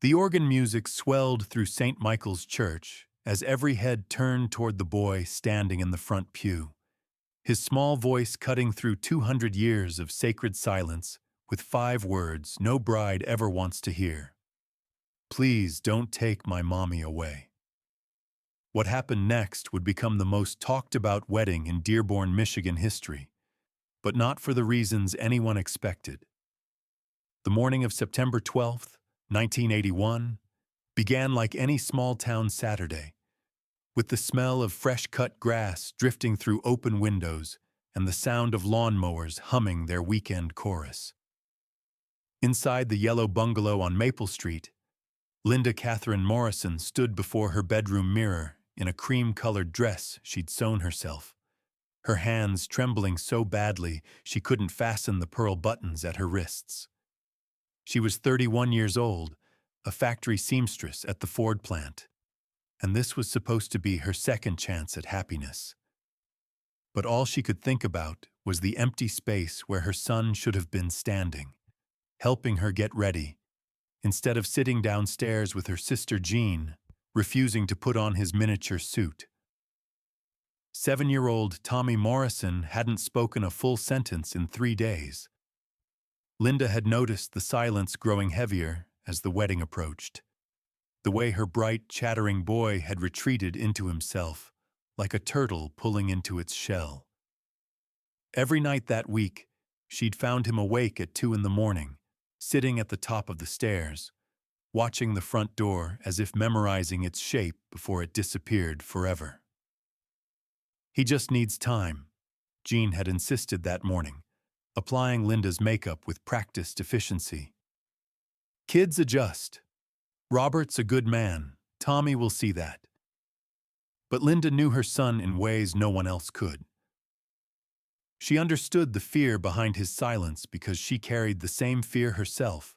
The organ music swelled through St. Michael's Church as every head turned toward the boy standing in the front pew, his small voice cutting through 200 years of sacred silence with 5 words no bride ever wants to hear. Please don't take my mommy away. What happened next would become the most talked about wedding in Dearborn, Michigan history, but not for the reasons anyone expected. The morning of September 12th, 1981, began like any small-town Saturday, with the smell of fresh-cut grass drifting through open windows and the sound of lawnmowers humming their weekend chorus. Inside the yellow bungalow on Maple Street, Linda Catherine Morrison stood before her bedroom mirror in a cream-colored dress she'd sewn herself, her hands trembling so badly she couldn't fasten the pearl buttons at her wrists. She was 31 years old, a factory seamstress at the Ford plant, and this was supposed to be her second chance at happiness. But all she could think about was the empty space where her son should have been standing, helping her get ready, instead of sitting downstairs with her sister Jean, refusing to put on his miniature suit. 7-year-old Tommy Morrison hadn't spoken a full sentence in 3 days. Linda had noticed the silence growing heavier as the wedding approached, the way her bright, chattering boy had retreated into himself, like a turtle pulling into its shell. Every night that week, she'd found him awake at 2 in the morning, sitting at the top of the stairs, watching the front door as if memorizing its shape before it disappeared forever. He just needs time, Jean had insisted that morning, applying Linda's makeup with practiced efficiency. Kids adjust. Robert's a good man. Tommy will see that. But Linda knew her son in ways no one else could. She understood the fear behind his silence because she carried the same fear herself,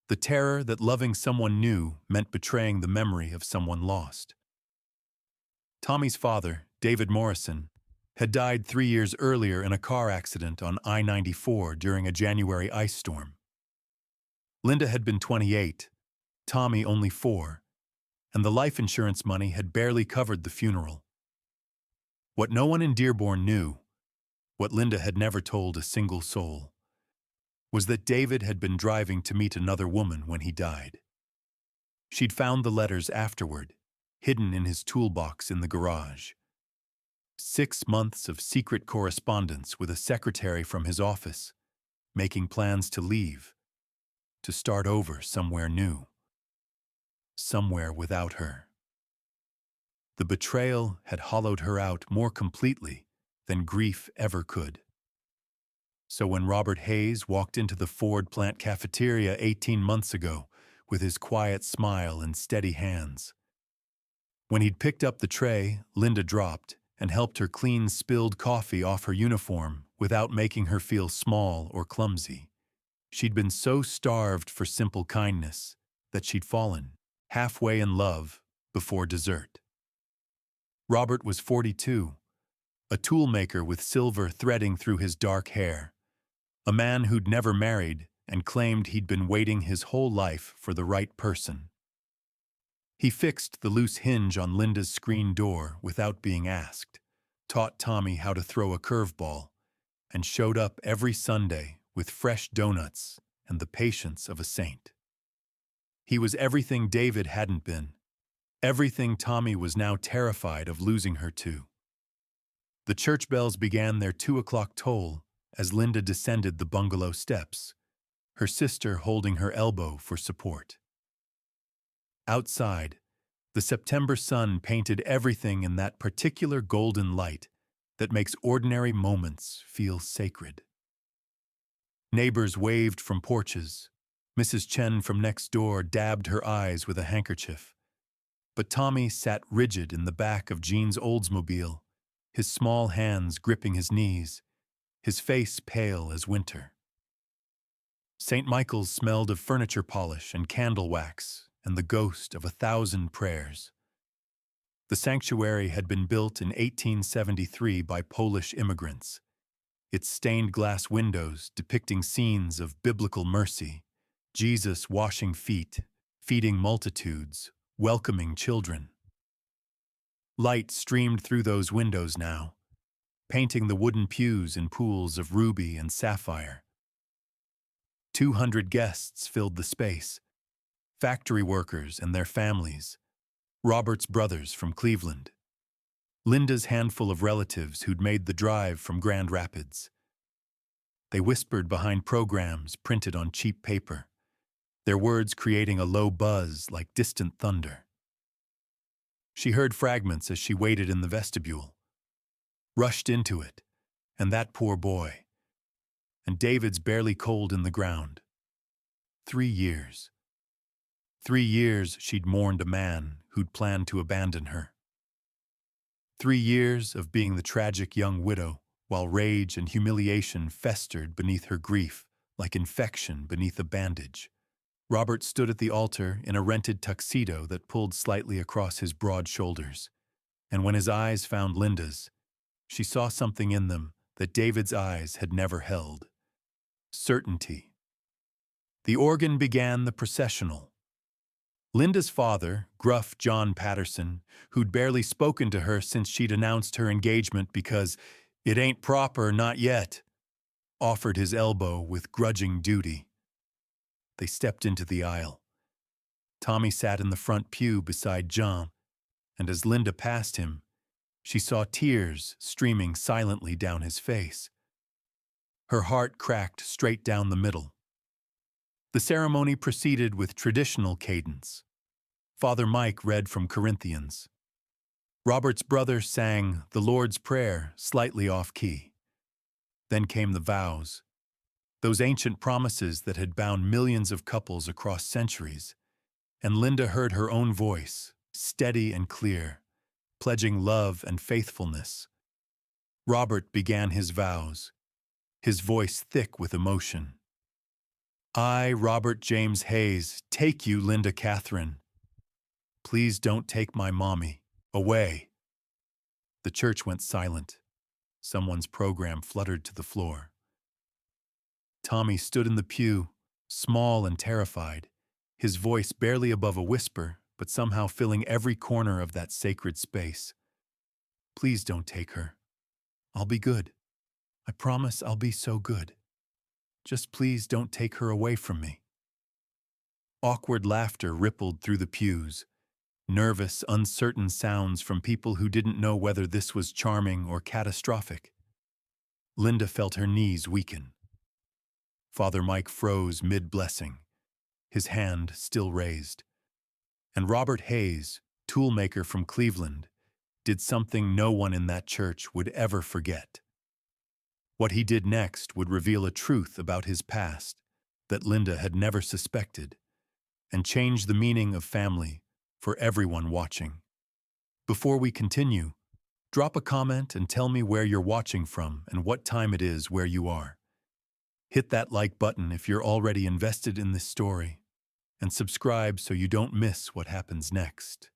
the terror that loving someone new meant betraying the memory of someone lost. Tommy's father, David Morrison, had died 3 years earlier in a car accident on I-94 during a January ice storm. Linda had been 28, Tommy only 4, and the life insurance money had barely covered the funeral. What no one in Dearborn knew, what Linda had never told a single soul, was that David had been driving to meet another woman when he died. She'd found the letters afterward, hidden in his toolbox in the garage. 6 months of secret correspondence with a secretary from his office, making plans to leave, to start over somewhere new, somewhere without her. The betrayal had hollowed her out more completely than grief ever could. So when Robert Hayes walked into the Ford plant cafeteria 18 months ago with his quiet smile and steady hands, when he'd picked up the tray, Linda dropped and helped her clean spilled coffee off her uniform without making her feel small or clumsy. She'd been so starved for simple kindness that she'd fallen, halfway in love, before dessert. Robert was 42, a toolmaker with silver threading through his dark hair, a man who'd never married and claimed he'd been waiting his whole life for the right person. He fixed the loose hinge on Linda's screen door without being asked, taught Tommy how to throw a curveball, and showed up every Sunday with fresh donuts and the patience of a saint. He was everything David hadn't been, everything Tommy was now terrified of losing her to. The church bells began their 2 o'clock toll as Linda descended the bungalow steps, her sister holding her elbow for support. Outside, the September sun painted everything in that particular golden light that makes ordinary moments feel sacred. Neighbors waved from porches. Mrs. Chen from next door dabbed her eyes with a handkerchief. But Tommy sat rigid in the back of Jean's Oldsmobile, his small hands gripping his knees, his face pale as winter. St. Michael's smelled of furniture polish and candle wax and the ghost of 1,000 prayers. The sanctuary had been built in 1873 by Polish immigrants, its stained glass windows depicting scenes of biblical mercy, Jesus washing feet, feeding multitudes, welcoming children. Light streamed through those windows now, painting the wooden pews in pools of ruby and sapphire. 200 guests filled the space, factory workers and their families, Robert's brothers from Cleveland, Linda's handful of relatives who'd made the drive from Grand Rapids. They whispered behind programs printed on cheap paper, their words creating a low buzz like distant thunder. She heard fragments as she waited in the vestibule, rushed into it, and that poor boy, and David's barely cold in the ground. 3 years. 3 years she'd mourned a man who'd planned to abandon her. 3 years of being the tragic young widow, while rage and humiliation festered beneath her grief like infection beneath a bandage. Robert stood at the altar in a rented tuxedo that pulled slightly across his broad shoulders, and when his eyes found Linda's, she saw something in them that David's eyes had never held. Certainty. The organ began the processional. Linda's father, gruff John Patterson, who'd barely spoken to her since she'd announced her engagement because "it ain't proper, not yet," offered his elbow with grudging duty. They stepped into the aisle. Tommy sat in the front pew beside John, and as Linda passed him, she saw tears streaming silently down his face. Her heart cracked straight down the middle. The ceremony proceeded with traditional cadence. Father Mike read from Corinthians. Robert's brother sang the Lord's Prayer slightly off-key. Then came the vows, those ancient promises that had bound millions of couples across centuries, and Linda heard her own voice, steady and clear, pledging love and faithfulness. Robert began his vows, his voice thick with emotion. I, Robert James Hayes, take you, Linda Catherine. Please don't take my mommy away. The church went silent. Someone's program fluttered to the floor. Tommy stood in the pew, small and terrified, his voice barely above a whisper, but somehow filling every corner of that sacred space. Please don't take her. I'll be good. I promise I'll be so good. Just please don't take her away from me. Awkward laughter rippled through the pews, nervous, uncertain sounds from people who didn't know whether this was charming or catastrophic. Linda felt her knees weaken. Father Mike froze mid-blessing, his hand still raised. And Robert Hayes, toolmaker from Cleveland, did something no one in that church would ever forget. What he did next would reveal a truth about his past that Linda had never suspected, and change the meaning of family for everyone watching. Before we continue, drop a comment and tell me where you're watching from and what time it is where you are. Hit that like button if you're already invested in this story, and subscribe so you don't miss what happens next.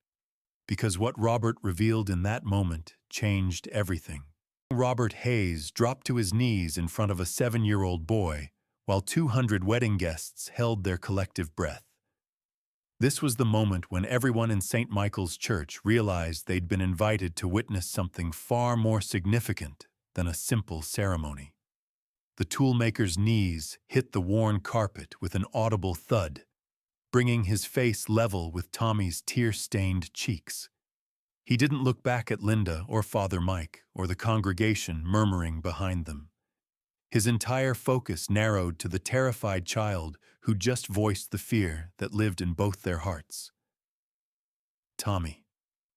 Because what Robert revealed in that moment changed everything. Robert Hayes dropped to his knees in front of a 7-year-old boy, while 200 wedding guests held their collective breath. This was the moment when everyone in St. Michael's Church realized they'd been invited to witness something far more significant than a simple ceremony. The toolmaker's knees hit the worn carpet with an audible thud, bringing his face level with Tommy's tear-stained cheeks. He didn't look back at Linda or Father Mike or the congregation murmuring behind them. His entire focus narrowed to the terrified child who just voiced the fear that lived in both their hearts. Tommy,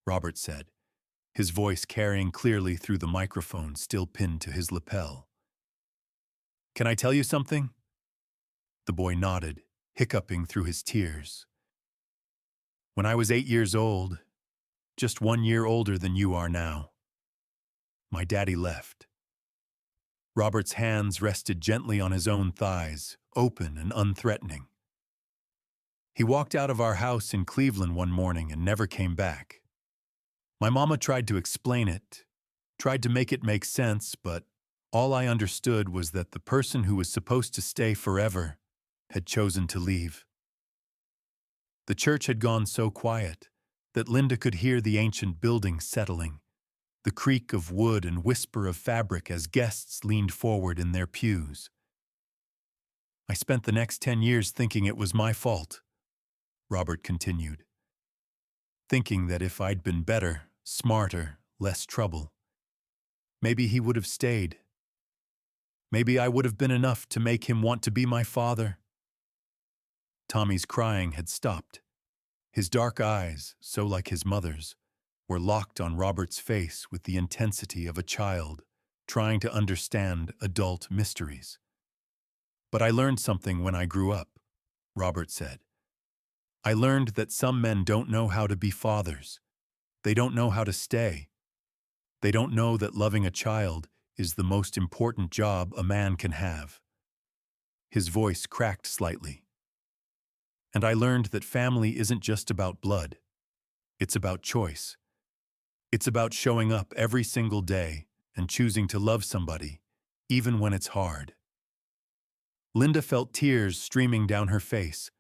Robert said, his voice carrying clearly through the microphone still pinned to his lapel. Can I tell you something? The boy nodded, hiccuping through his tears. When I was 8 years old, just 1 year older than you are now, my daddy left. Robert's hands rested gently on his own thighs, open and unthreatening. He walked out of our house in Cleveland one morning and never came back. My mama tried to explain it, tried to make it make sense, but all I understood was that the person who was supposed to stay forever had chosen to leave. The church had gone so quiet that Linda could hear the ancient building settling, the creak of wood and whisper of fabric as guests leaned forward in their pews. I spent the next 10 years thinking it was my fault, Robert continued. Thinking that if I'd been better, smarter, less trouble, maybe he would have stayed. Maybe I would have been enough to make him want to be my father. Tommy's crying had stopped. His dark eyes, so like his mother's, were locked on Robert's face with the intensity of a child trying to understand adult mysteries. But I learned something when I grew up, Robert said. I learned that some men don't know how to be fathers. They don't know how to stay. They don't know that loving a child is the most important job a man can have. His voice cracked slightly. And I learned that family isn't just about blood. It's about choice. It's about showing up every single day and choosing to love somebody, even when it's hard. Linda felt tears streaming down her face,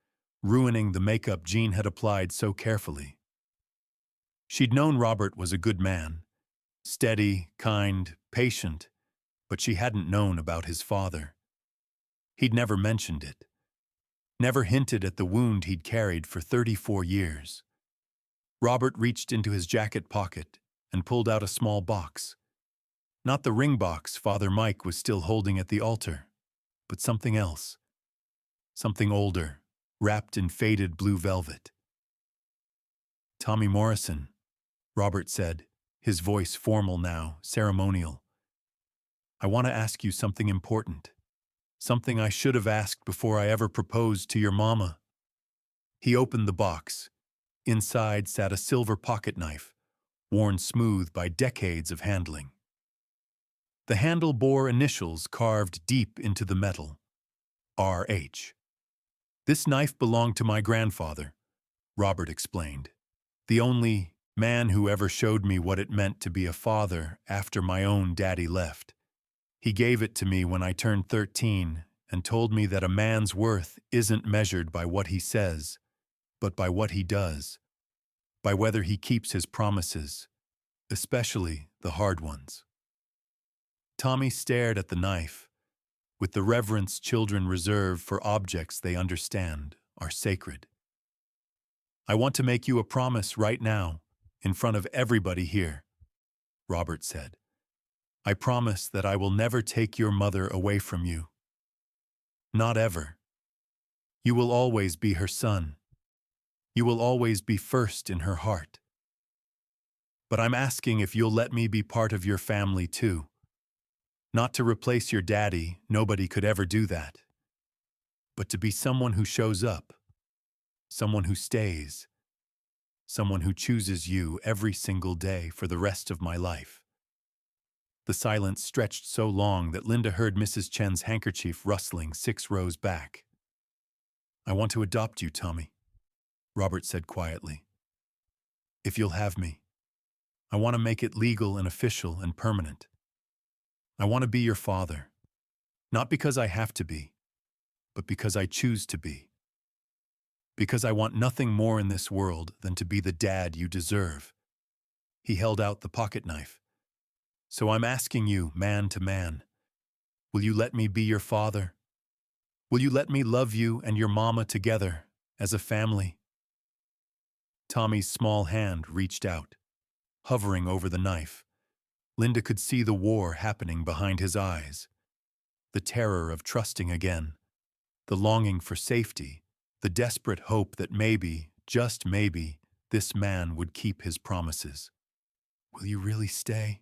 ruining the makeup Jean had applied so carefully. She'd known Robert was a good man, steady, kind, patient, but she hadn't known about his father. He'd never mentioned it. Never hinted at the wound he'd carried for 34 years. Robert reached into his jacket pocket and pulled out a small box. Not the ring box Father Mike was still holding at the altar, but something else. Something older, wrapped in faded blue velvet. Tommy Morrison, Robert said, his voice formal now, ceremonial. I want to ask you something important. Something I should have asked before I ever proposed to your mama. He opened the box. Inside sat a silver pocket knife, worn smooth by decades of handling. The handle bore initials carved deep into the metal. R.H. This knife belonged to my grandfather, Robert explained. The only man who ever showed me what it meant to be a father after my own daddy left. He gave it to me when I turned 13 and told me that a man's worth isn't measured by what he says, but by what he does, by whether he keeps his promises, especially the hard ones. Tommy stared at the knife, with the reverence children reserve for objects they understand are sacred. I want to make you a promise right now, in front of everybody here, Robert said. I promise that I will never take your mother away from you. Not ever. You will always be her son. You will always be first in her heart. But I'm asking if you'll let me be part of your family too. Not to replace your daddy, nobody could ever do that. But to be someone who shows up, someone who stays, someone who chooses you every single day for the rest of my life. The silence stretched so long that Linda heard Mrs. Chen's handkerchief rustling 6 rows back. I want to adopt you, Tommy, Robert said quietly. If you'll have me. I want to make it legal and official and permanent. I want to be your father. Not because I have to be, but because I choose to be. Because I want nothing more in this world than to be the dad you deserve. He held out the pocket knife. So I'm asking you, man to man, will you let me be your father? Will you let me love you and your mama together, as a family? Tommy's small hand reached out, hovering over the knife. Linda could see the war happening behind his eyes. The terror of trusting again, the longing for safety, the desperate hope that maybe, just maybe, this man would keep his promises. Will you really stay?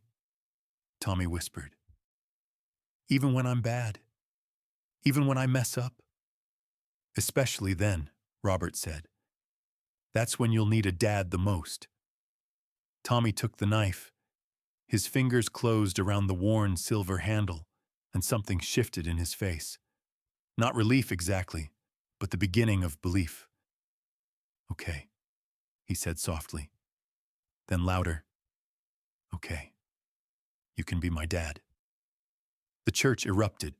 Tommy whispered. Even when I'm bad? Even when I mess up? Especially then, Robert said. That's when you'll need a dad the most. Tommy took the knife. His fingers closed around the worn silver handle, and something shifted in his face. Not relief exactly, but the beginning of belief. Okay, he said softly. Then louder. Okay. You can be my dad. The church erupted,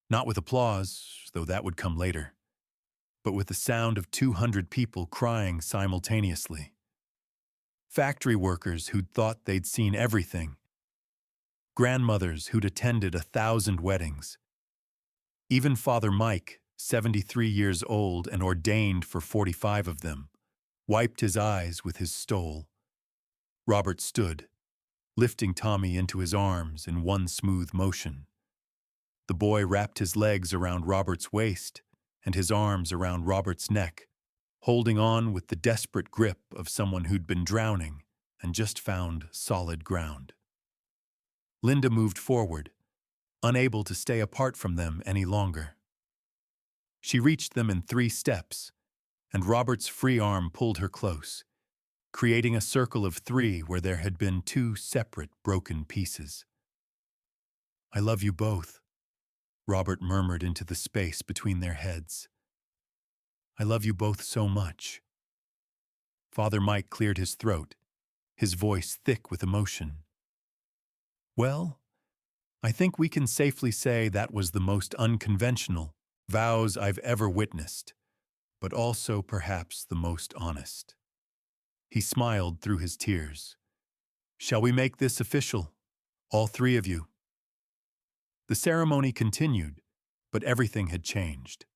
not with applause, though that would come later, but with the sound of 200 people crying simultaneously. Factory workers who'd thought they'd seen everything. Grandmothers who'd attended 1,000 weddings. Even Father Mike, 73 years old and ordained for 45 of them, wiped his eyes with his stole. Robert stood, lifting Tommy into his arms in one smooth motion. The boy wrapped his legs around Robert's waist and his arms around Robert's neck, holding on with the desperate grip of someone who'd been drowning and just found solid ground. Linda moved forward, unable to stay apart from them any longer. She reached them in 3 steps, and Robert's free arm pulled her close, creating a circle of 3 where there had been 2 separate broken pieces. "I love you both," Robert murmured into the space between their heads. "I love you both so much." Father Mike cleared his throat, his voice thick with emotion. "Well, I think we can safely say that was the most unconventional vows I've ever witnessed, but also perhaps the most honest." He smiled through his tears. "Shall we make this official, all 3 of you?" The ceremony continued, but everything had changed.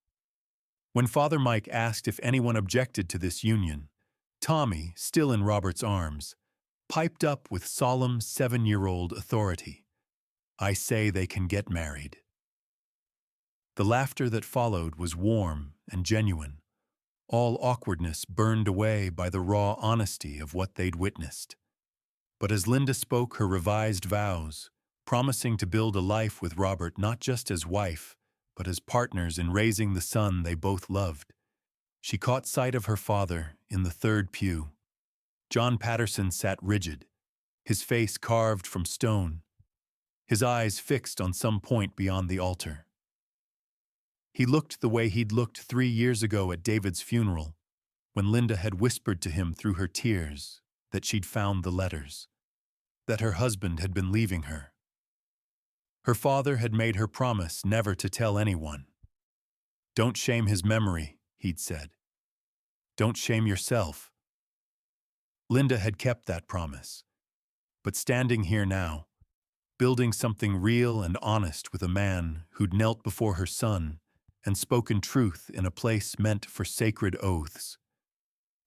When Father Mike asked if anyone objected to this union, Tommy, still in Robert's arms, piped up with solemn 7-year-old authority, "I say they can get married." The laughter that followed was warm and genuine, all awkwardness burned away by the raw honesty of what they'd witnessed. But as Linda spoke her revised vows, promising to build a life with Robert not just as wife, but as partners in raising the son they both loved, she caught sight of her father in the 3rd pew. John Patterson sat rigid, his face carved from stone, his eyes fixed on some point beyond the altar. He looked the way he'd looked 3 years ago at David's funeral, when Linda had whispered to him through her tears that she'd found the letters, that her husband had been leaving her. Her father had made her promise never to tell anyone. "Don't shame his memory," he'd said. "Don't shame yourself." Linda had kept that promise, but standing here now, building something real and honest with a man who'd knelt before her son and spoken truth in a place meant for sacred oaths,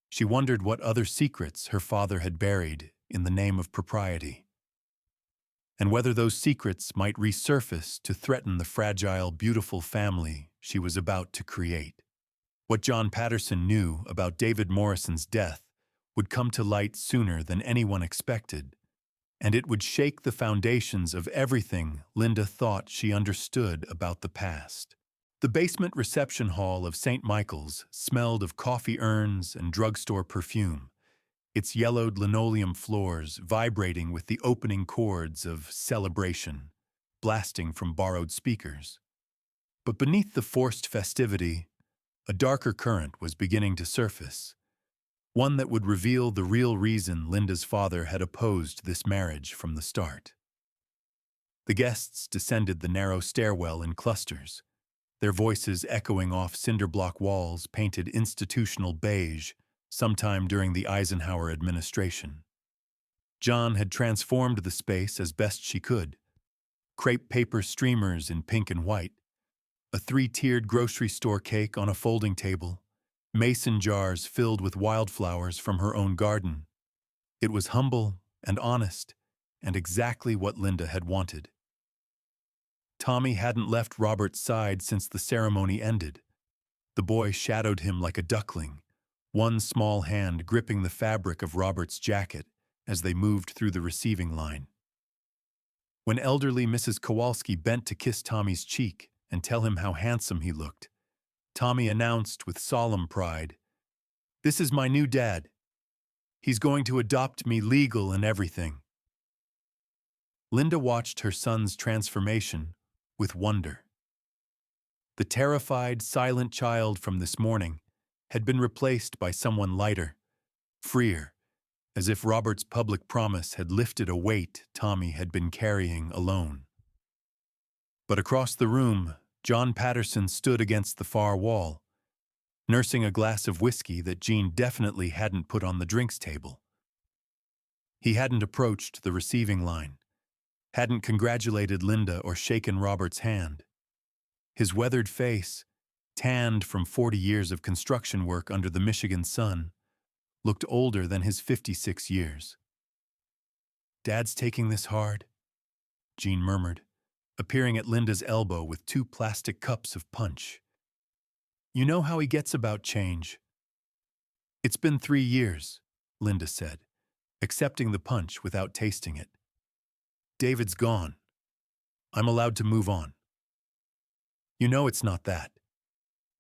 she wondered what other secrets her father had buried in the name of propriety, and whether those secrets might resurface to threaten the fragile, beautiful family she was about to create. What John Patterson knew about David Morrison's death would come to light sooner than anyone expected, and it would shake the foundations of everything Linda thought she understood about the past. The basement reception hall of St. Michael's smelled of coffee urns and drugstore perfume, its yellowed linoleum floors vibrating with the opening chords of Celebration, blasting from borrowed speakers. But beneath the forced festivity, a darker current was beginning to surface, one that would reveal the real reason Linda's father had opposed this marriage from the start. The guests descended the narrow stairwell in clusters, their voices echoing off cinder-block walls painted institutional beige sometime during the Eisenhower administration. John had transformed the space as best she could. Crepe paper streamers in pink and white, a 3-tiered grocery store cake on a folding table, mason jars filled with wildflowers from her own garden. It was humble and honest, and exactly what Linda had wanted. Tommy hadn't left Robert's side since the ceremony ended. The boy shadowed him like a duckling, one small hand gripping the fabric of Robert's jacket as they moved through the receiving line. When elderly Mrs. Kowalski bent to kiss Tommy's cheek and tell him how handsome he looked, Tommy announced with solemn pride, "This is my new dad. He's going to adopt me legal and everything." Linda watched her son's transformation with wonder. The terrified, silent child from this morning had been replaced by someone lighter, freer, as if Robert's public promise had lifted a weight Tommy had been carrying alone. But across the room, John Patterson stood against the far wall, nursing a glass of whiskey that Jean definitely hadn't put on the drinks table. He hadn't approached the receiving line, hadn't congratulated Linda or shaken Robert's hand. His weathered face, tanned from 40 years of construction work under the Michigan sun, looked older than his 56 years. "Dad's taking this hard," Jean murmured, appearing at Linda's elbow with 2 plastic cups of punch. "You know how he gets about change." "It's been 3 years," Linda said, accepting the punch without tasting it. "David's gone. I'm allowed to move on." "You know it's not that."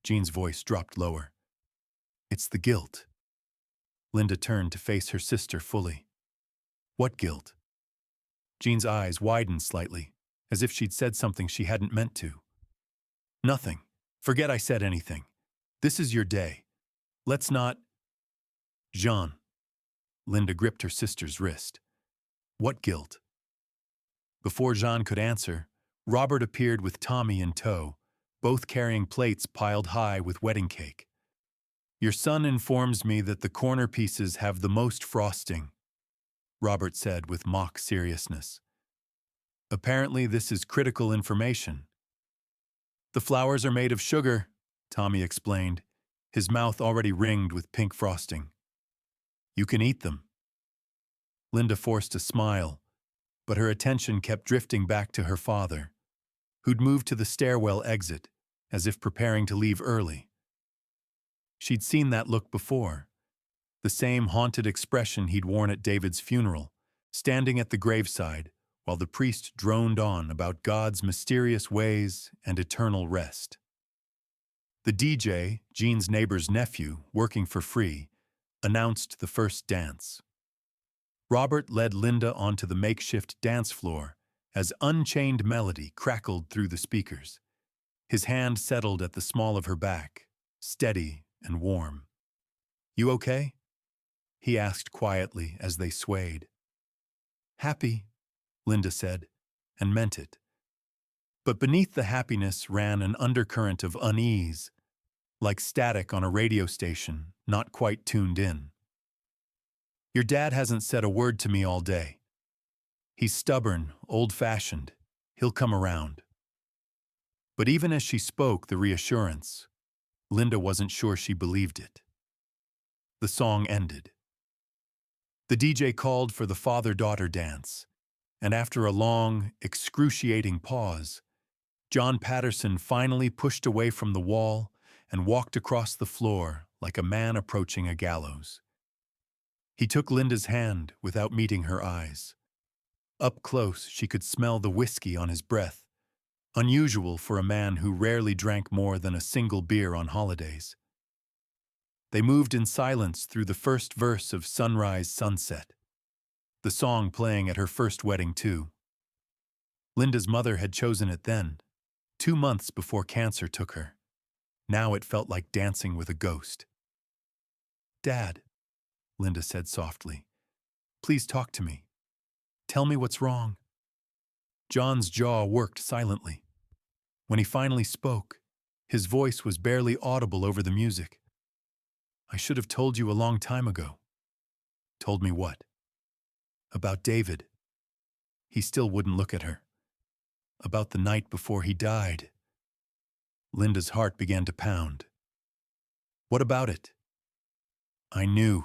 Jean's voice dropped lower. "It's the guilt." Linda turned to face her sister fully. "What guilt?" Jean's eyes widened slightly, as if she'd said something she hadn't meant to. "Nothing. Forget I said anything. This is your day. Let's not—" "Jean." Linda gripped her sister's wrist. "What guilt?" Before Jean could answer, Robert appeared with Tommy in tow, both carrying plates piled high with wedding cake. "Your son informs me that the corner pieces have the most frosting," Robert said with mock seriousness. "Apparently this is critical information." "The flowers are made of sugar," Tommy explained, his mouth already ringed with pink frosting. "You can eat them." Linda forced a smile, but her attention kept drifting back to her father, who'd moved to the stairwell exit, as if preparing to leave early. She'd seen that look before, the same haunted expression he'd worn at David's funeral, standing at the graveside while the priest droned on about God's mysterious ways and eternal rest. The DJ, Jean's neighbor's nephew, working for free, announced the first dance. Robert led Linda onto the makeshift dance floor as Unchained Melody crackled through the speakers. His hand settled at the small of her back, steady and warm. "You okay?" he asked quietly as they swayed. "Happy," Linda said, and meant it. But beneath the happiness ran an undercurrent of unease, like static on a radio station not quite tuned in. "Your dad hasn't said a word to me all day. He's stubborn, old-fashioned. He'll come around." But even as she spoke the reassurance, Linda wasn't sure she believed it. The song ended. The DJ called for the father-daughter dance, and after a long, excruciating pause, John Patterson finally pushed away from the wall and walked across the floor like a man approaching a gallows. He took Linda's hand without meeting her eyes. Up close, she could smell the whiskey on his breath, unusual for a man who rarely drank more than a single beer on holidays. They moved in silence through the first verse of Sunrise Sunset, the song playing at her first wedding too. Linda's mother had chosen it then, 2 months before cancer took her. Now it felt like dancing with a ghost. "Dad," Linda said softly, "please talk to me. Tell me what's wrong." John's jaw worked silently. When he finally spoke, his voice was barely audible over the music. "I should have told you a long time ago." "Told me what?" "About David." He still wouldn't look at her. "About the night before he died." Linda's heart began to pound. "What about it?" "I knew."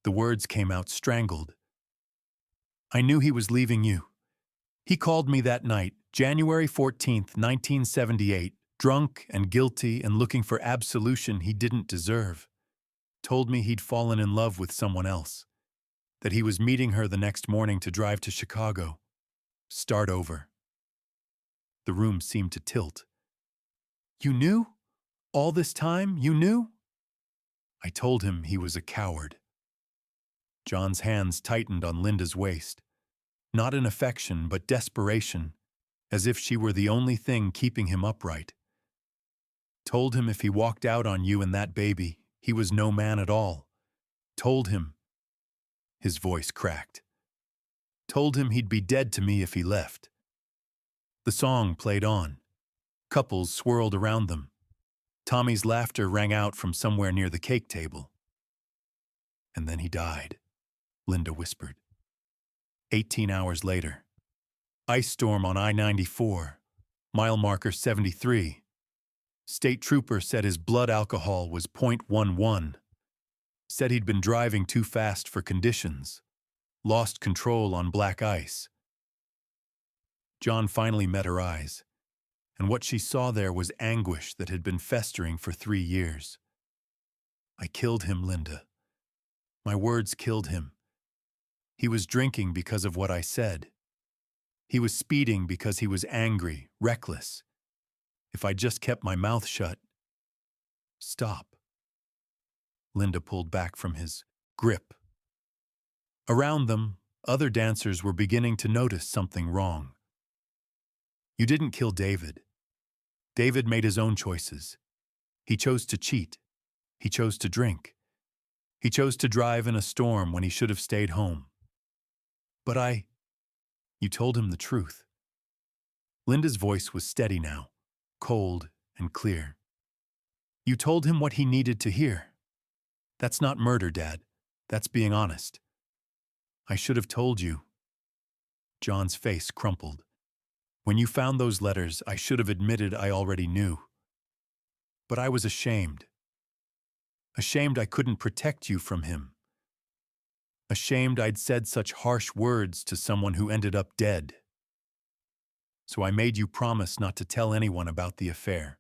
The words came out strangled. "I knew he was leaving you. He called me that night, January 14th, 1978, drunk and guilty and looking for absolution he didn't deserve. Told me he'd fallen in love with someone else, that he was meeting her the next morning to drive to Chicago. Start over." The room seemed to tilt. "You knew? All this time, you knew?" "I told him he was a coward." John's hands tightened on Linda's waist, not in affection but desperation, as if she were the only thing keeping him upright. "Told him if he walked out on you and that baby, he was no man at all. Told him—" His voice cracked. "Told him he'd be dead to me if he left." The song played on. Couples swirled around them. Tommy's laughter rang out from somewhere near the cake table. And then he died, Linda whispered. 18 hours later. Ice storm on I-94, mile marker 73. State trooper said his blood alcohol was .11. Said he'd been driving too fast for conditions. Lost control on black ice. John finally met her eyes, and what she saw there was anguish that had been festering for 3 years. I killed him, Linda. My words killed him. He was drinking because of what I said. He was speeding because he was angry, reckless. If I just kept my mouth shut. Stop. Linda pulled back from his grip. Around them, other dancers were beginning to notice something wrong. You didn't kill David. David made his own choices. He chose to cheat. He chose to drink. He chose to drive in a storm when he should have stayed home. But you told him the truth. Linda's voice was steady now, cold and clear. You told him what he needed to hear. That's not murder, Dad. That's being honest. I should have told you. John's face crumpled. When you found those letters, I should have admitted I already knew. But I was ashamed. Ashamed I couldn't protect you from him. Ashamed I'd said such harsh words to someone who ended up dead. So I made you promise not to tell anyone about the affair.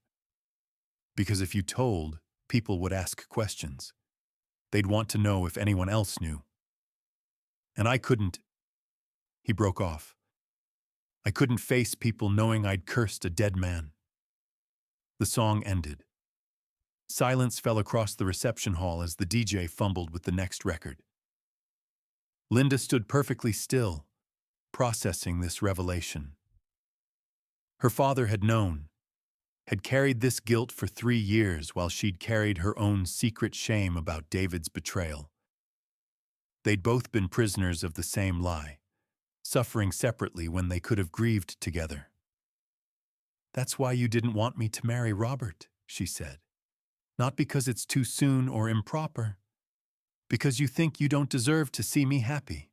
Because if you told, people would ask questions. They'd want to know if anyone else knew. And I couldn't. He broke off. I couldn't face people knowing I'd cursed a dead man. The song ended. Silence fell across the reception hall as the DJ fumbled with the next record. Linda stood perfectly still, processing this revelation. Her father had known, had carried this guilt for 3 years while she'd carried her own secret shame about David's betrayal. They'd both been prisoners of the same lie, suffering separately when they could have grieved together. That's why you didn't want me to marry Robert, she said. Not because it's too soon or improper. Because you think you don't deserve to see me happy.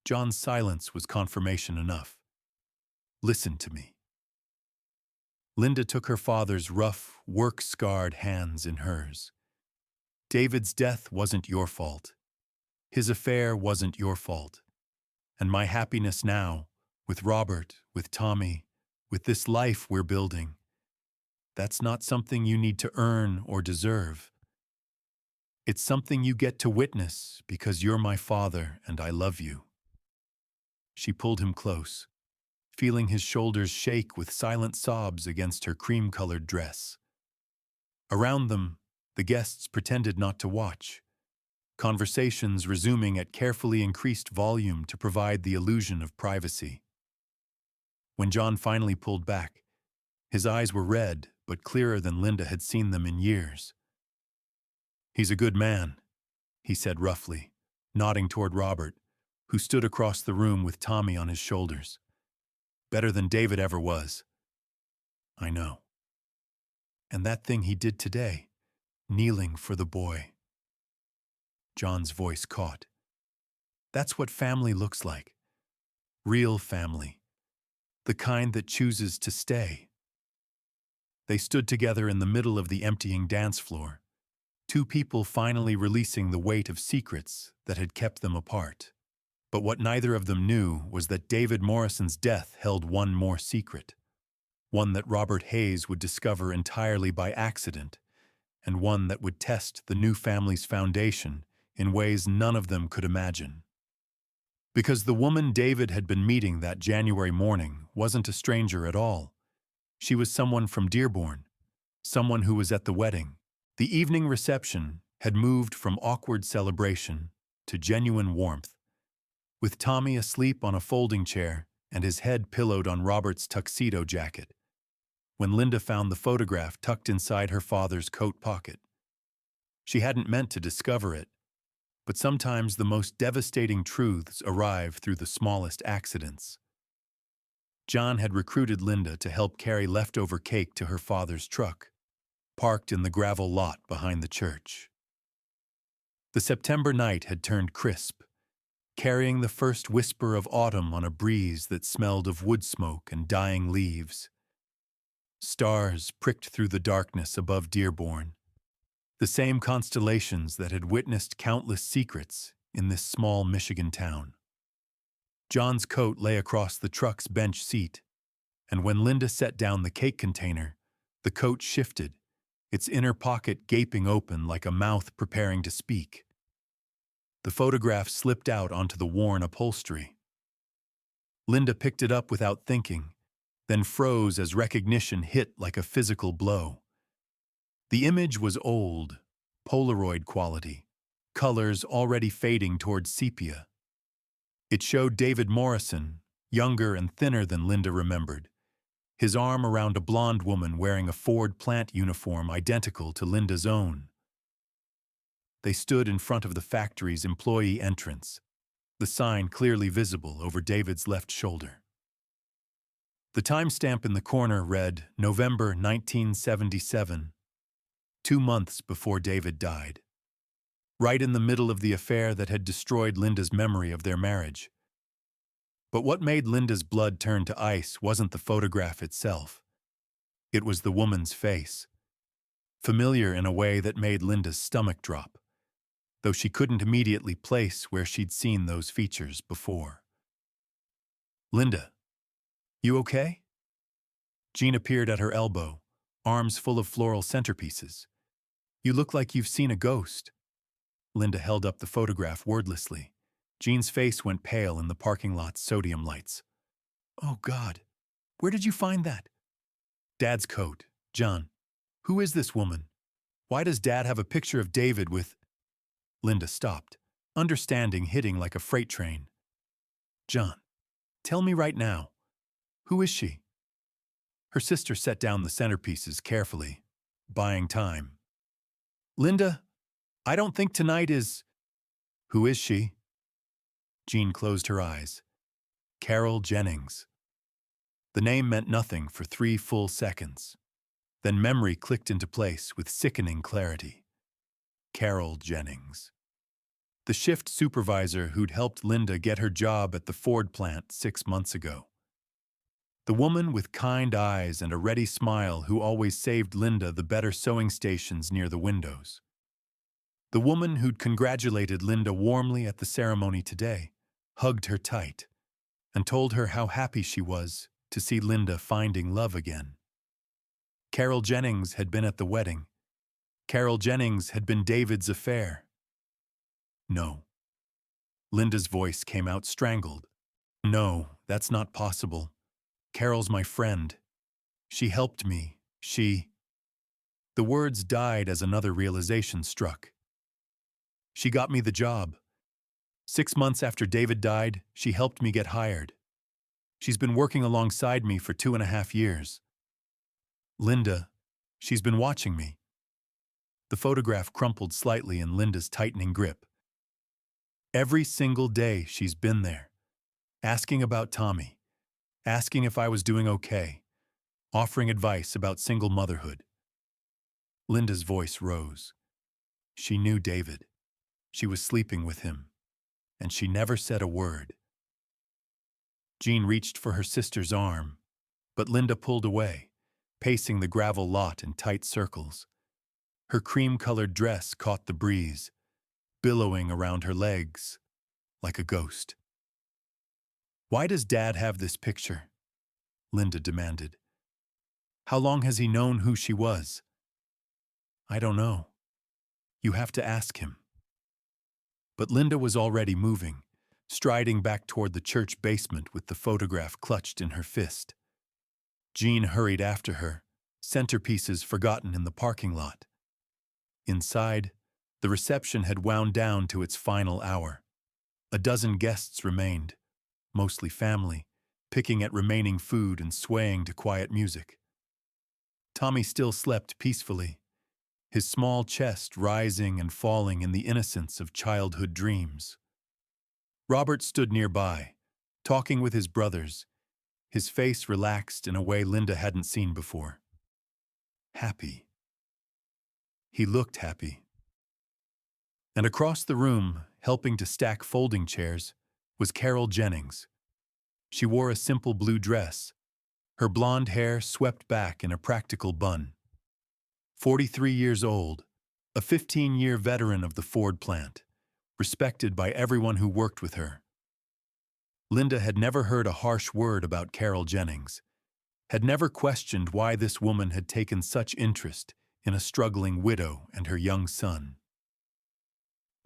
John's silence was confirmation enough. Listen to me. Linda took her father's rough, work-scarred hands in hers. David's death wasn't your fault. His affair wasn't your fault. And my happiness now, with Robert, with Tommy, with this life we're building, that's not something you need to earn or deserve. It's something you get to witness because you're my father and I love you. She pulled him close, feeling his shoulders shake with silent sobs against her cream-colored dress. Around them, the guests pretended not to watch, conversations resuming at carefully increased volume to provide the illusion of privacy. When John finally pulled back, his eyes were red but clearer than Linda had seen them in years. He's a good man, he said roughly, nodding toward Robert, who stood across the room with Tommy on his shoulders. Better than David ever was. I know. And that thing he did today, kneeling for the boy. John's voice caught. That's what family looks like. Real family. The kind that chooses to stay. They stood together in the middle of the emptying dance floor, two people finally releasing the weight of secrets that had kept them apart. But what neither of them knew was that David Morrison's death held one more secret, one that Robert Hayes would discover entirely by accident, and one that would test the new family's foundation in ways none of them could imagine. Because the woman David had been meeting that January morning wasn't a stranger at all. She was someone from Dearborn, someone who was at the wedding. The evening reception had moved from awkward celebration to genuine warmth, with Tommy asleep on a folding chair and his head pillowed on Robert's tuxedo jacket, when Linda found the photograph tucked inside her father's coat pocket. She hadn't meant to discover it, but sometimes the most devastating truths arrive through the smallest accidents. John had recruited Linda to help carry leftover cake to her father's truck. parked in the gravel lot behind the church. The September night had turned crisp, carrying the first whisper of autumn on a breeze that smelled of wood smoke and dying leaves. Stars pricked through the darkness above Dearborn, the same constellations that had witnessed countless secrets in this small Michigan town. John's coat lay across the truck's bench seat, and when Linda set down the cake container, the coat shifted, its inner pocket gaping open like a mouth preparing to speak. The photograph slipped out onto the worn upholstery. Linda picked it up without thinking, then froze as recognition hit like a physical blow. The image was old, Polaroid quality, colors already fading towards sepia. It showed David Morrison, younger and thinner than Linda remembered, his arm around a blonde woman wearing a Ford plant uniform identical to Linda's own. They stood in front of the factory's employee entrance, the sign clearly visible over David's left shoulder. The timestamp in the corner read November 1977, 2 months before David died. Right in the middle of the affair that had destroyed Linda's memory of their marriage. But what made Linda's blood turn to ice wasn't the photograph itself. It was the woman's face, familiar in a way that made Linda's stomach drop, though she couldn't immediately place where she'd seen those features before. "Linda, you okay?" Jean appeared at her elbow, arms full of floral centerpieces. "You look like you've seen a ghost." Linda held up the photograph wordlessly. Jean's face went pale in the parking lot's sodium lights. "Oh, God. Where did you find that?" "Dad's coat. John, who is this woman? Why does Dad have a picture of David with—" Linda stopped, understanding hitting like a freight train. "John, tell me right now. Who is she?" Her sister set down the centerpieces carefully, buying time. "Linda, I don't think tonight is—" "Who is she?" Jean closed her eyes. Carol Jennings. The name meant nothing for 3 full seconds. Then memory clicked into place with sickening clarity. Carol Jennings. The shift supervisor who'd helped Linda get her job at the Ford plant 6 months ago. The woman with kind eyes and a ready smile who always saved Linda the better sewing stations near the windows. The woman who'd congratulated Linda warmly at the ceremony today, hugged her tight, and told her how happy she was to see Linda finding love again. Carol Jennings had been at the wedding. Carol Jennings had been David's affair. No. Linda's voice came out strangled. "No, that's not possible. Carol's my friend. She helped me. The words died as another realization struck. "She got me the job. 6 months after David died, she helped me get hired. She's been working alongside me for 2.5 years. Linda, she's been watching me." The photograph crumpled slightly in Linda's tightening grip. "Every single day she's been there, asking about Tommy, asking if I was doing okay, offering advice about single motherhood." Linda's voice rose. She knew David. She was sleeping with him, and she never said a word. Jean reached for her sister's arm, but Linda pulled away, pacing the gravel lot in tight circles. Her cream-colored dress caught the breeze, billowing around her legs like a ghost. "Why does Dad have this picture?" Linda demanded. "How long has he known who she was?" "I don't know. You have to ask him." But Linda was already moving, striding back toward the church basement with the photograph clutched in her fist. Jean hurried after her, centerpieces forgotten in the parking lot. Inside, the reception had wound down to its final hour. A dozen guests remained, mostly family, picking at remaining food and swaying to quiet music. Tommy still slept peacefully, his small chest rising and falling in the innocence of childhood dreams. Robert stood nearby, talking with his brothers, his face relaxed in a way Linda hadn't seen before. Happy. He looked happy. And across the room, helping to stack folding chairs, was Carol Jennings. She wore a simple blue dress, her blonde hair swept back in a practical bun. 43 years old, a 15-year veteran of the Ford plant, respected by everyone who worked with her. Linda had never heard a harsh word about Carol Jennings, had never questioned why this woman had taken such interest in a struggling widow and her young son.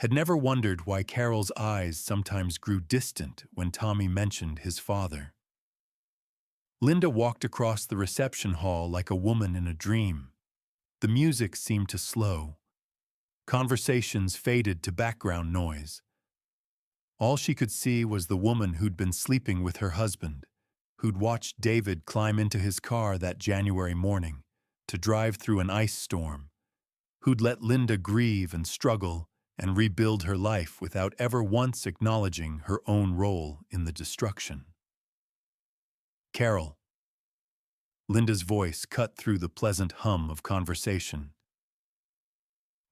Had never wondered why Carol's eyes sometimes grew distant when Tommy mentioned his father. Linda walked across the reception hall like a woman in a dream. The music seemed to slow. Conversations faded to background noise. All she could see was the woman who'd been sleeping with her husband, who'd watched David climb into his car that January morning to drive through an ice storm, who'd let Linda grieve and struggle and rebuild her life without ever once acknowledging her own role in the destruction. Carol. Linda's voice cut through the pleasant hum of conversation.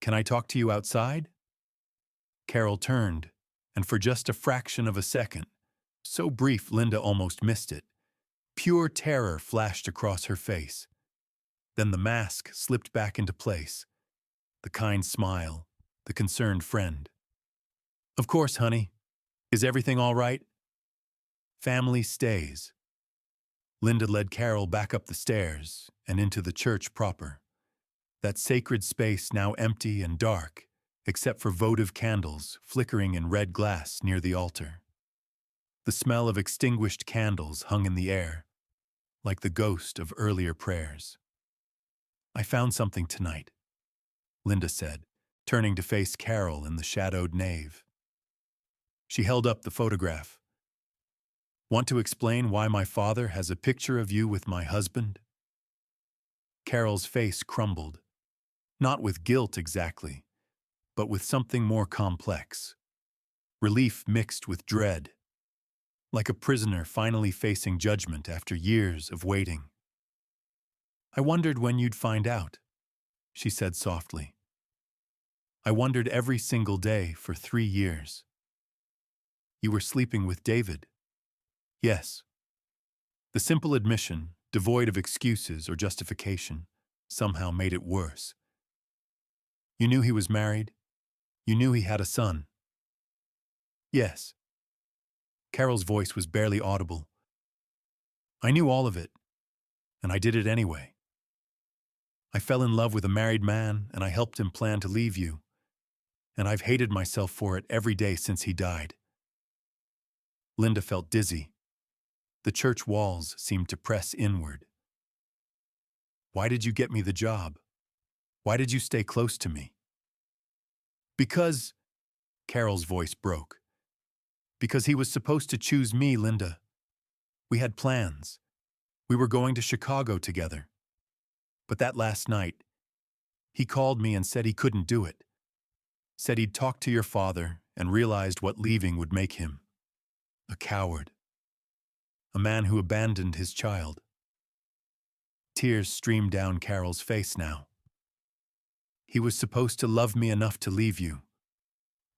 Can I talk to you outside? Carol turned, and for just a fraction of a second, so brief Linda almost missed it, pure terror flashed across her face. Then the mask slipped back into place, the kind smile, the concerned friend. Of course, honey. Is everything all right? Family stays. Linda led Carol back up the stairs and into the church proper, that sacred space now empty and dark, except for votive candles flickering in red glass near the altar. The smell of extinguished candles hung in the air, like the ghost of earlier prayers. I found something tonight, Linda said, turning to face Carol in the shadowed nave. She held up the photograph. Want to explain why my father has a picture of you with my husband? Carol's face crumbled, not with guilt exactly, but with something more complex. Relief mixed with dread, like a prisoner finally facing judgment after years of waiting. I wondered when you'd find out, she said softly. I wondered every single day for 3 years. You were sleeping with David. Yes. The simple admission, devoid of excuses or justification, somehow made it worse. You knew he was married. You knew he had a son. Yes. Carol's voice was barely audible. I knew all of it, and I did it anyway. I fell in love with a married man, and I helped him plan to leave you. And I've hated myself for it every day since he died. Linda felt dizzy. The church walls seemed to press inward. Why did you get me the job? Why did you stay close to me? Because, Carol's voice broke. Because he was supposed to choose me, Linda. We had plans. We were going to Chicago together. But that last night, he called me and said he couldn't do it. Said he'd talked to your father and realized what leaving would make him. A coward. A man who abandoned his child. Tears streamed down Carol's face now. He was supposed to love me enough to leave you.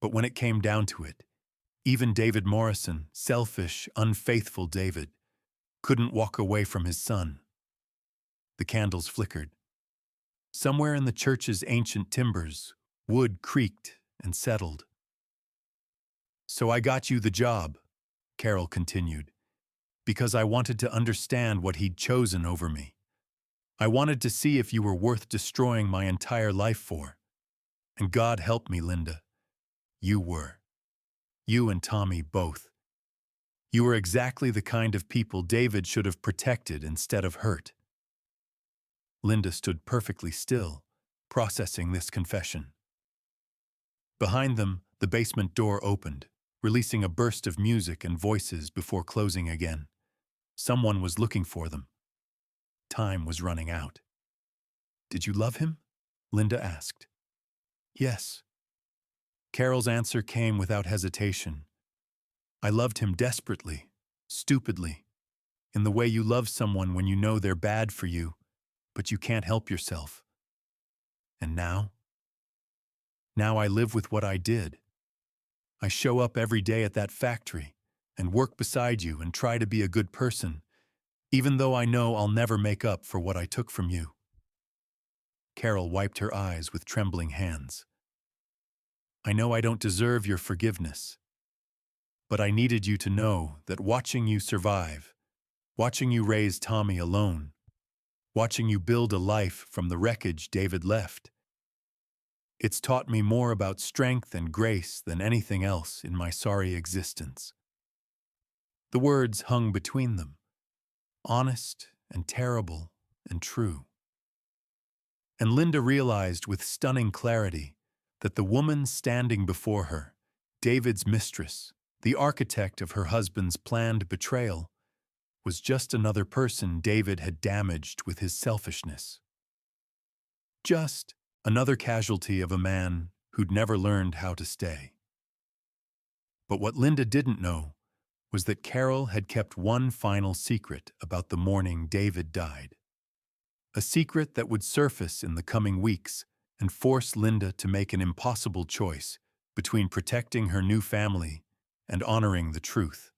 But when it came down to it, even David Morrison, selfish, unfaithful David, couldn't walk away from his son. The candles flickered. Somewhere in the church's ancient timbers, wood creaked and settled. So I got you the job, Carol continued, because I wanted to understand what he'd chosen over me. I wanted to see if you were worth destroying my entire life for. And God help me, Linda. You were. You and Tommy both. You were exactly the kind of people David should have protected instead of hurt. Linda stood perfectly still, processing this confession. Behind them, the basement door opened, releasing a burst of music and voices before closing again. Someone was looking for them. Time was running out. Did you love him? Linda asked. Yes. Carol's answer came without hesitation. I loved him desperately, stupidly, in the way you love someone when you know they're bad for you, but you can't help yourself. And now, Now I live with what I did. I show up every day at that factory and work beside you and try to be a good person, even though I know I'll never make up for what I took from you." Carol wiped her eyes with trembling hands. "I know I don't deserve your forgiveness, but I needed you to know that watching you survive, watching you raise Tommy alone, watching you build a life from the wreckage David left, it's taught me more about strength and grace than anything else in my sorry existence." The words hung between them, honest and terrible and true. And Linda realized with stunning clarity that the woman standing before her, David's mistress, the architect of her husband's planned betrayal, was just another person David had damaged with his selfishness. Just another casualty of a man who'd never learned how to stay. But what Linda didn't know was that Carol had kept one final secret about the morning David died. A secret that would surface in the coming weeks and force Linda to make an impossible choice between protecting her new family and honoring the truth.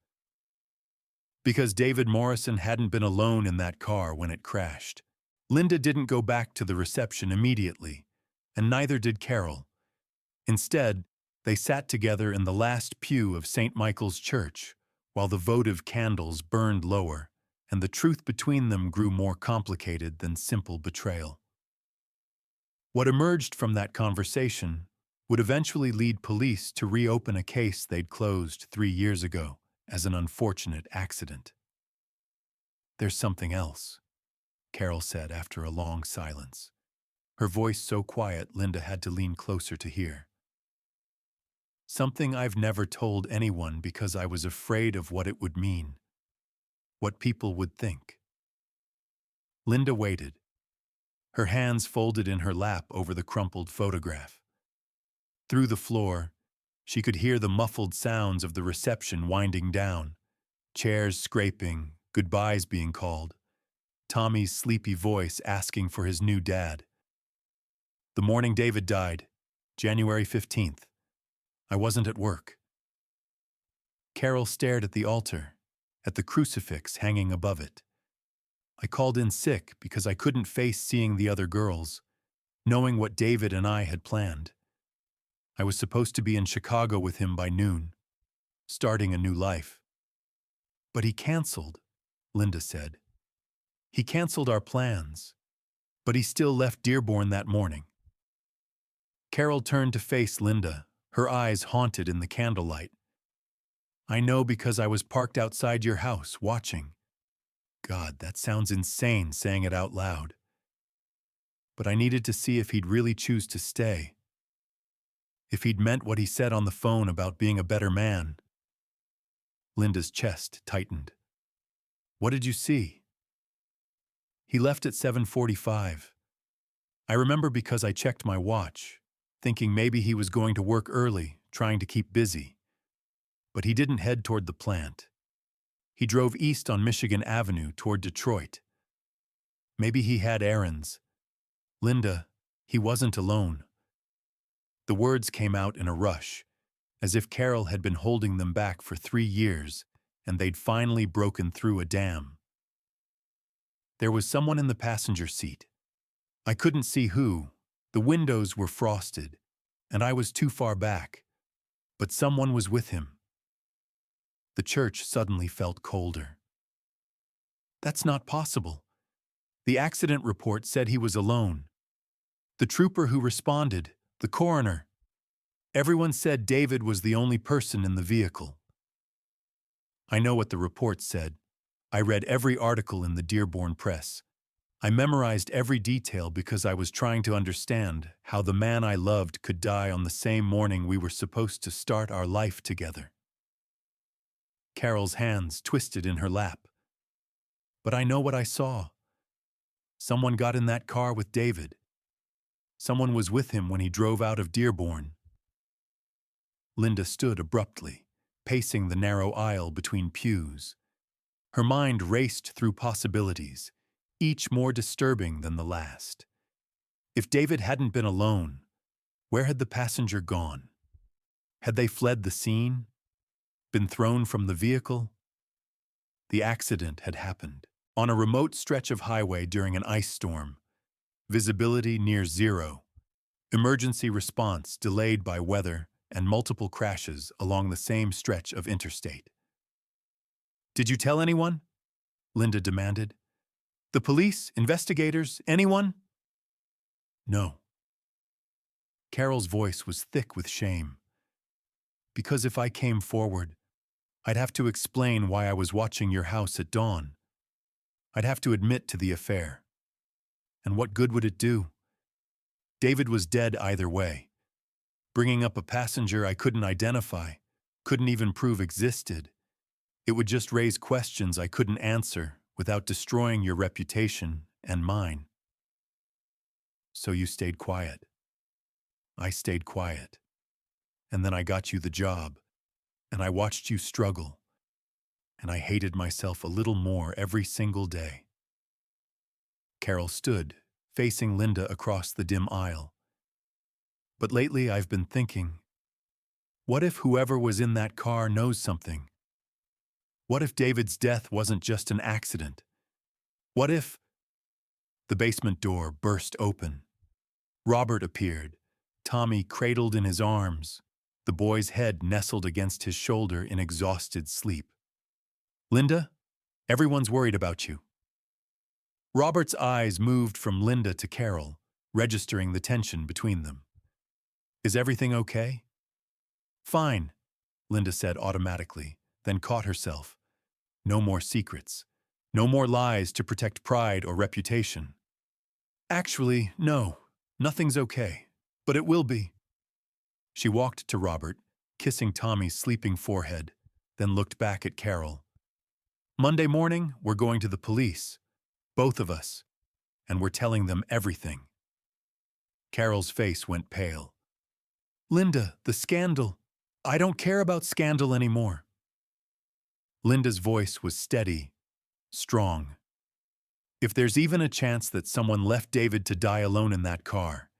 Because David Morrison hadn't been alone in that car when it crashed, Linda didn't go back to the reception immediately, and neither did Carol. Instead, they sat together in the last pew of St. Michael's Church, while the votive candles burned lower, and the truth between them grew more complicated than simple betrayal. What emerged from that conversation would eventually lead police to reopen a case they'd closed 3 years ago as an unfortunate accident. "There's something else," Carol said after a long silence, her voice so quiet Linda had to lean closer to hear. "Something I've never told anyone because I was afraid of what it would mean, what people would think." Linda waited, her hands folded in her lap over the crumpled photograph. Through the floor, she could hear the muffled sounds of the reception winding down, chairs scraping, goodbyes being called, Tommy's sleepy voice asking for his new dad. "The morning David died, January 15th. I wasn't at work." Carol stared at the altar, at the crucifix hanging above it. "I called in sick because I couldn't face seeing the other girls, knowing what David and I had planned. I was supposed to be in Chicago with him by noon, starting a new life." "But he canceled," Linda said. "He canceled our plans, but he still left Dearborn that morning." Carol turned to face Linda, her eyes haunted in the candlelight. "I know because I was parked outside your house, watching." God, that sounds insane saying it out loud. "But I needed to see if he'd really choose to stay. If he'd meant what he said on the phone about being a better man." Linda's chest tightened. "What did you see?" "He left at 7:45. I remember because I checked my watch, thinking maybe he was going to work early, trying to keep busy. But he didn't head toward the plant. He drove east on Michigan Avenue toward Detroit. Maybe he had errands. Linda, he wasn't alone." The words came out in a rush, as if Carol had been holding them back for 3 years, and they'd finally broken through a dam. "There was someone in the passenger seat. I couldn't see who. The windows were frosted, and I was too far back. But someone was with him." The church suddenly felt colder. "That's not possible. The accident report said he was alone. The trooper who responded, the coroner. Everyone said David was the only person in the vehicle." "I know what the report said. I read every article in the Dearborn Press. I memorized every detail because I was trying to understand how the man I loved could die on the same morning we were supposed to start our life together." Carol's hands twisted in her lap. "But I know what I saw. Someone got in that car with David. Someone was with him when he drove out of Dearborn." Linda stood abruptly, pacing the narrow aisle between pews. Her mind raced through possibilities, each more disturbing than the last. If David hadn't been alone, Where had the passenger gone? Had they fled the scene? Been thrown from the vehicle? The accident had happened on a remote stretch of highway during an ice storm. Visibility near zero. Emergency response delayed by weather and multiple crashes along the same stretch of interstate. "Did you tell anyone?" Linda demanded. "The police? Investigators? Anyone?" "No." Carol's voice was thick with shame. "Because if I came forward, I'd have to explain why I was watching your house at dawn. I'd have to admit to the affair. And what good would it do? David was dead either way. Bringing up a passenger I couldn't identify, couldn't even prove existed, it would just raise questions I couldn't answer without destroying your reputation and mine. So you stayed quiet. I stayed quiet. And then I got you the job, and I watched you struggle, and I hated myself a little more every single day." Carol stood, facing Linda across the dim aisle. "But lately I've been thinking, what if whoever was in that car knows something? What if David's death wasn't just an accident? What if—" The basement door burst open. Robert appeared, Tommy cradled in his arms, the boy's head nestled against his shoulder in exhausted sleep. "Linda, everyone's worried about you." Robert's eyes moved from Linda to Carol, registering the tension between them. "Is everything okay?" "Fine," Linda said automatically, then caught herself. No more secrets. No more lies to protect pride or reputation. "Actually, no, nothing's okay, but it will be." She walked to Robert, kissing Tommy's sleeping forehead, then looked back at Carol. "Monday morning, we're going to the police. Both of us. And we're telling them everything." Carol's face went pale. "Linda, the scandal. I don't care about scandal anymore." Linda's voice was steady, strong. "If there's even a chance that someone left David to die alone in that car,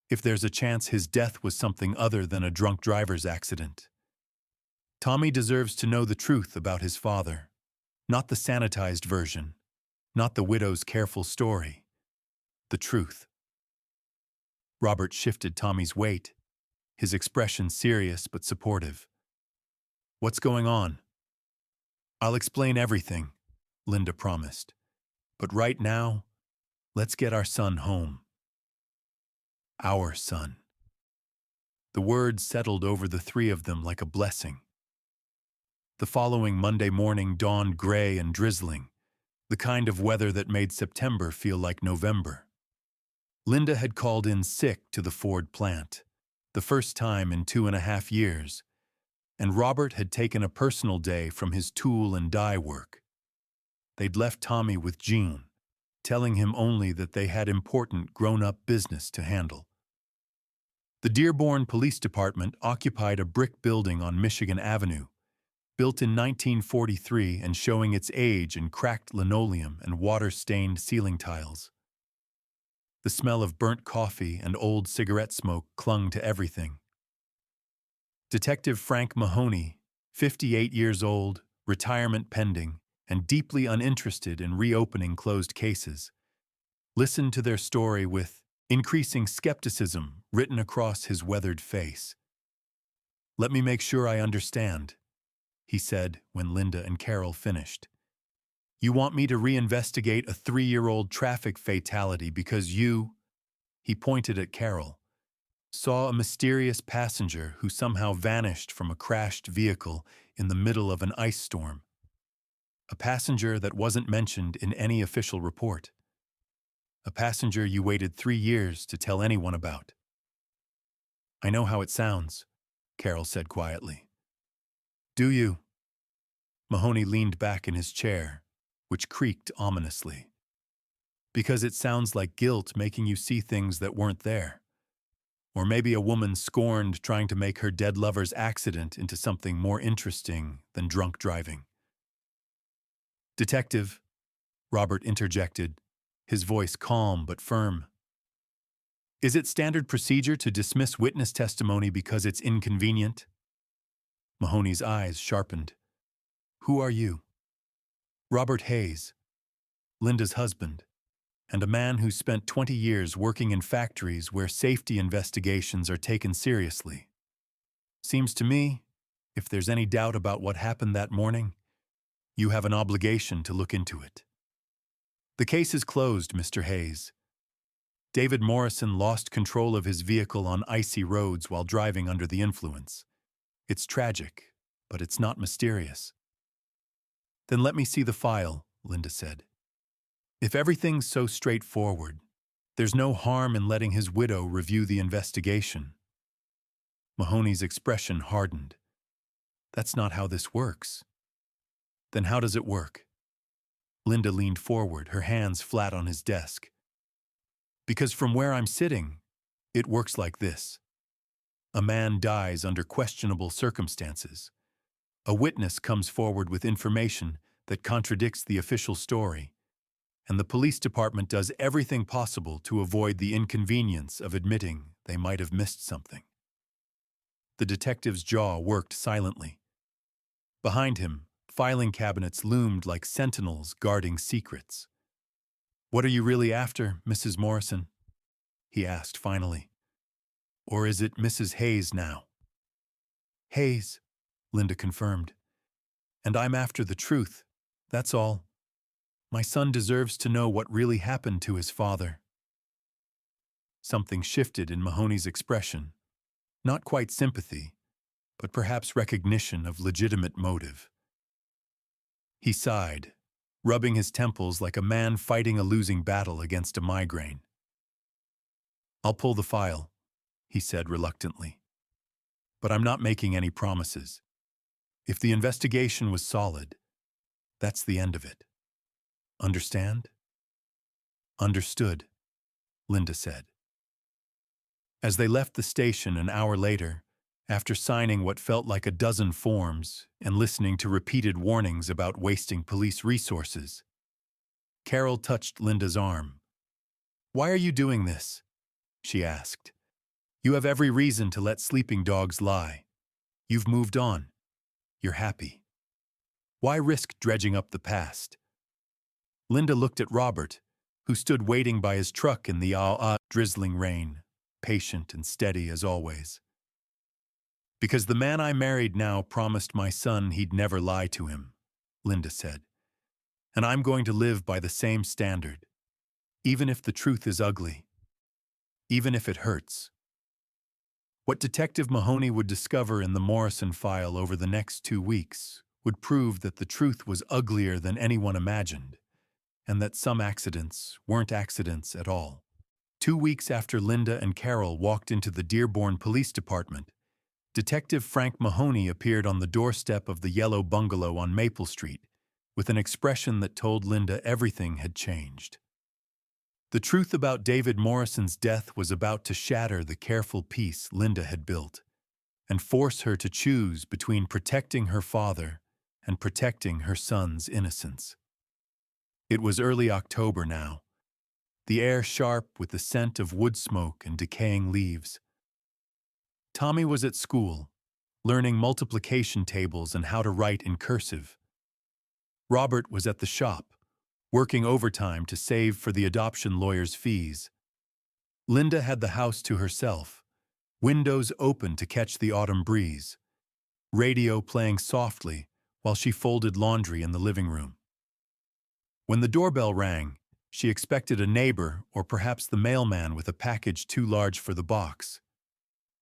if there's a chance his death was something other than a drunk driver's accident, Tommy deserves to know the truth about his father, not the sanitized version, not the widow's careful story, the truth." Robert shifted Tommy's weight, his expression serious but supportive. "What's going on?" "I'll explain everything," Linda promised. "But right now, let's get our son home." Our son. The words settled over the three of them like a blessing. The following Monday morning dawned gray and drizzling, the kind of weather that made September feel like November. Linda had called in sick to the Ford plant, the first time in 2.5 years, and Robert had taken a personal day from his tool and die work. They'd left Tommy with June, telling him only that they had important grown-up business to handle. The Dearborn Police Department occupied a brick building on Michigan Avenue, built in 1943 and showing its age in cracked linoleum and water-stained ceiling tiles. The smell of burnt coffee and old cigarette smoke clung to everything. Detective Frank Mahoney, 58 years old, retirement pending, and deeply uninterested in reopening closed cases, listened to their story with increasing skepticism written across his weathered face. "Let me make sure I understand," he said when Linda and Carol finished. "You want me to reinvestigate a 3-year-old traffic fatality because you," he pointed at Carol, "saw a mysterious passenger who somehow vanished from a crashed vehicle in the middle of an ice storm. A passenger that wasn't mentioned in any official report. A passenger you waited 3 years to tell anyone about." "I know how it sounds," Carol said quietly. "Do you?" Mahoney leaned back in his chair, which creaked ominously. "Because it sounds like guilt making you see things that weren't there. Or maybe a woman scorned trying to make her dead lover's accident into something more interesting than drunk driving." "Detective," Robert interjected, his voice calm but firm. Is it standard procedure to dismiss witness testimony because it's inconvenient? Mahoney's eyes sharpened. Who are you? Robert Hayes, Linda's husband, and a man who spent 20 years working in factories where safety investigations are taken seriously. Seems to me, if there's any doubt about what happened that morning, you have an obligation to look into it. The case is closed, Mr. Hayes. David Morrison lost control of his vehicle on icy roads while driving under the influence. It's tragic, but it's not mysterious. Then let me see the file, Linda said. If everything's so straightforward, there's no harm in letting his widow review the investigation. Mahoney's expression hardened. That's not how this works. Then how does it work? Linda leaned forward, her hands flat on his desk. Because from where I'm sitting, it works like this. A man dies under questionable circumstances. A witness comes forward with information that contradicts the official story, and the police department does everything possible to avoid the inconvenience of admitting they might have missed something. The detective's jaw worked silently. Behind him, filing cabinets loomed like sentinels guarding secrets. What are you really after, Mrs. Morrison? He asked finally. Or is it Mrs. Hayes now? Hayes, Linda confirmed. And I'm after the truth, that's all. My son deserves to know what really happened to his father. Something shifted in Mahoney's expression. Not quite sympathy, but perhaps recognition of legitimate motive. He sighed, rubbing his temples like a man fighting a losing battle against a migraine. I'll pull the file, he said reluctantly. But I'm not making any promises. If the investigation was solid, that's the end of it. Understand? Understood, Linda said. As they left the station an hour later, after signing what felt like a dozen forms and listening to repeated warnings about wasting police resources, Carol touched Linda's arm. Why are you doing this? She asked. You have every reason to let sleeping dogs lie. You've moved on. You're happy. Why risk dredging up the past? Linda looked at Robert, who stood waiting by his truck in the drizzling rain, patient and steady as always. Because the man I married now promised my son he'd never lie to him, Linda said. And I'm going to live by the same standard, even if the truth is ugly, even if it hurts. What Detective Mahoney would discover in the Morrison file over the next 2 weeks would prove that the truth was uglier than anyone imagined, and that some accidents weren't accidents at all. 2 weeks after Linda and Carol walked into the Dearborn Police Department, Detective Frank Mahoney appeared on the doorstep of the yellow bungalow on Maple Street with an expression that told Linda everything had changed. The truth about David Morrison's death was about to shatter the careful peace Linda had built and force her to choose between protecting her father and protecting her son's innocence. It was early October now, the air sharp with the scent of wood smoke and decaying leaves. Tommy was at school, learning multiplication tables and how to write in cursive. Robert was at the shop, working overtime to save for the adoption lawyer's fees. Linda had the house to herself, windows open to catch the autumn breeze, radio playing softly while she folded laundry in the living room. When the doorbell rang, she expected a neighbor or perhaps the mailman with a package too large for the box.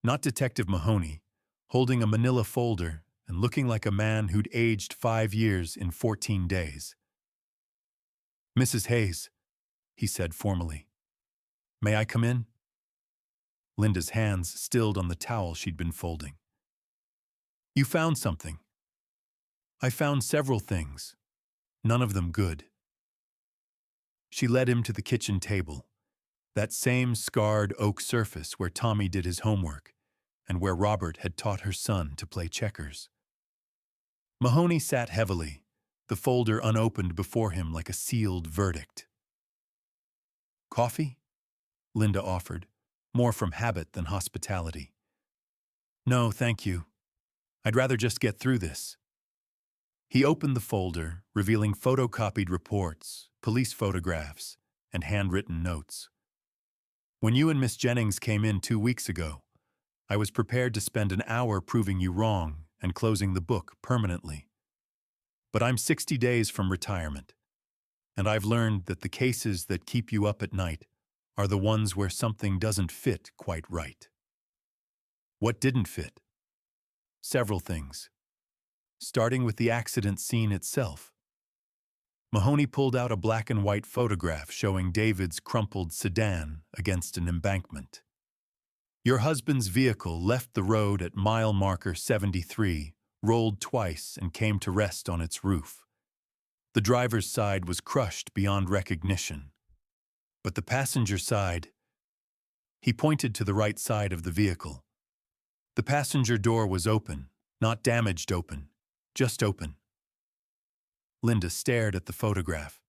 Not Detective Mahoney, holding a manila folder and looking like a man who'd aged 5 years in 14 days. Mrs. Hayes, he said formally. May I come in? Linda's hands stilled on the towel she'd been folding. You found something. I found several things, none of them good. She led him to the kitchen table, that same scarred oak surface where Tommy did his homework and where Robert had taught her son to play checkers. Mahoney sat heavily, the folder unopened before him like a sealed verdict. Coffee? Linda offered, more from habit than hospitality. "No, thank you. I'd rather just get through this." He opened the folder, revealing photocopied reports, police photographs, and handwritten notes. "When you and Miss Jennings came in 2 weeks ago, I was prepared to spend an hour proving you wrong and closing the book permanently. But I'm 60 days from retirement, and I've learned that the cases that keep you up at night are the ones where something doesn't fit quite right." What didn't fit? Several things, starting with the accident scene itself. Mahoney pulled out a black and white photograph showing David's crumpled sedan against an embankment. "Your husband's vehicle left the road at mile marker 73, rolled twice, and came to rest on its roof. The driver's side was crushed beyond recognition. But the passenger side..." He pointed to the right side of the vehicle. "The passenger door was open, not damaged open, just open." Linda stared at the photograph.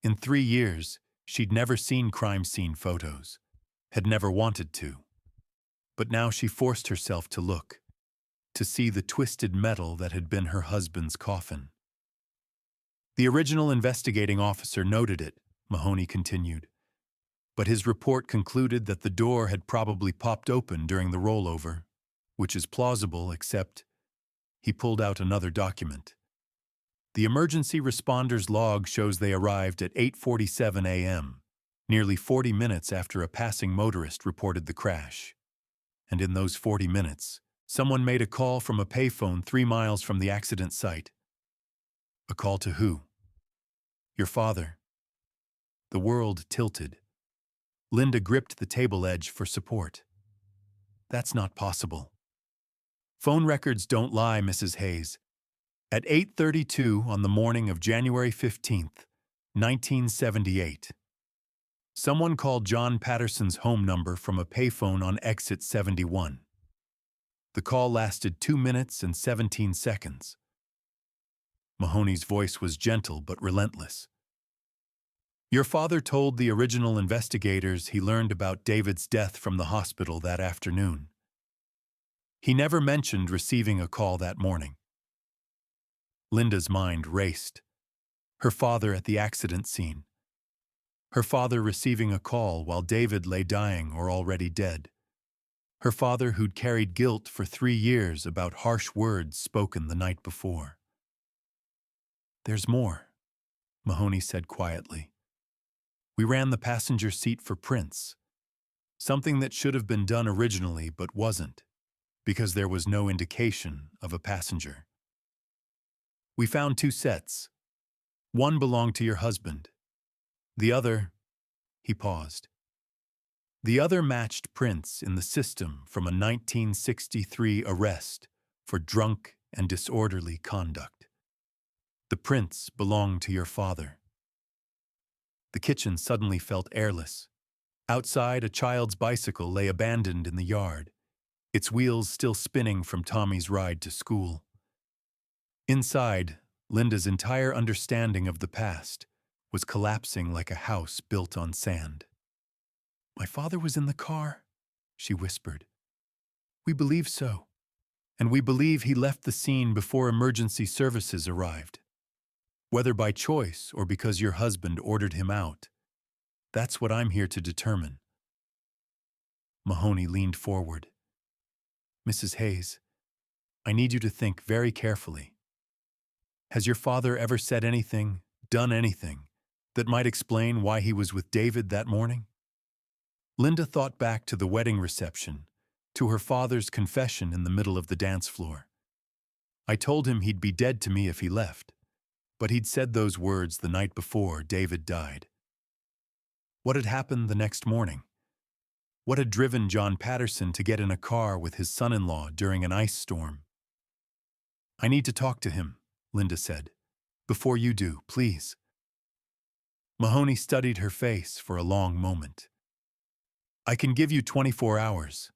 In 3 years, she'd never seen crime scene photos, had never wanted to. But now she forced herself to look, to see the twisted metal that had been her husband's coffin. "The original investigating officer noted it," Mahoney continued, "but his report concluded that the door had probably popped open during the rollover, which is plausible except..." He pulled out another document. "The emergency responders' log shows they arrived at 8:47 a.m., nearly 40 minutes after a passing motorist reported the crash. And in those 40 minutes, someone made a call from a payphone 3 miles from the accident site." "A call to who?" "Your father." The world tilted. Linda gripped the table edge for support. "That's not possible." "Phone records don't lie, Mrs. Hayes. At 8:32 on the morning of January 15th, 1978, someone called John Patterson's home number from a payphone on exit 71. The call lasted 2 minutes and 17 seconds. Mahoney's voice was gentle but relentless. "Your father told the original investigators he learned about David's death from the hospital that afternoon. He never mentioned receiving a call that morning." Linda's mind raced. Her father at the accident scene. Her father receiving a call while David lay dying or already dead. Her father who'd carried guilt for 3 years about harsh words spoken the night before. "There's more," Mahoney said quietly. "We ran the passenger seat for prints. Something that should have been done originally but wasn't, because there was no indication of a passenger. We found 2 sets. One belonged to your husband. The other..." He paused. "The other matched prints in the system from a 1963 arrest for drunk and disorderly conduct. The prints belonged to your father." The kitchen suddenly felt airless. Outside, a child's bicycle lay abandoned in the yard, its wheels still spinning from Tommy's ride to school. Inside, Linda's entire understanding of the past was collapsing like a house built on sand. "My father was in the car," she whispered. "We believe so. And we believe he left the scene before emergency services arrived. Whether by choice or because your husband ordered him out, that's what I'm here to determine." Mahoney leaned forward. "Mrs. Hayes, I need you to think very carefully. Has your father ever said anything, done anything, that might explain why he was with David that morning?" Linda thought back to the wedding reception, to her father's confession in the middle of the dance floor. "I told him he'd be dead to me if he left, but he'd said those words the night before David died." What had happened the next morning? What had driven John Patterson to get in a car with his son-in-law during an ice storm? "I need to talk to him," Linda said. "Before you do, please." Mahoney studied her face for a long moment. "I can give you 24 hours.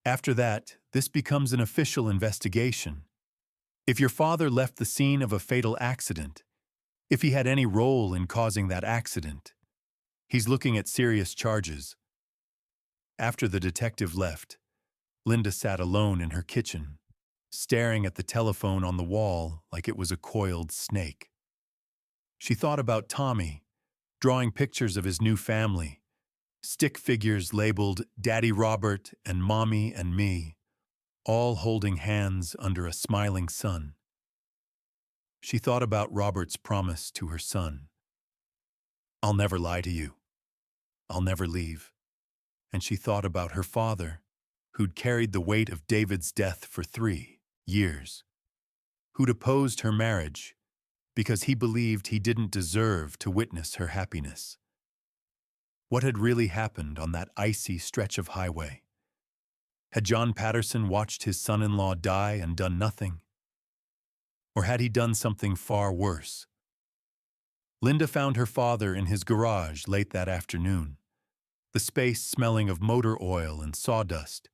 After that, this becomes an official investigation. If your father left the scene of a fatal accident, if he had any role in causing that accident, he's looking at serious charges. After the detective left, Linda sat alone in her kitchen, staring at the telephone on the wall like it was a coiled snake. She thought about Tommy, drawing pictures of his new family, stick figures labeled Daddy Robert and Mommy and me, all holding hands under a smiling sun. She thought about Robert's promise to her son. "I'll never lie to you. I'll never leave." And she thought about her father, who'd carried the weight of David's death for 3 years, who'd opposed her marriage because he believed he didn't deserve to witness her happiness. What had really happened on that icy stretch of highway? Had John Patterson watched his son-in-law die and done nothing? Or had he done something far worse? Linda found her father in his garage late that afternoon, the space smelling of motor oil and sawdust,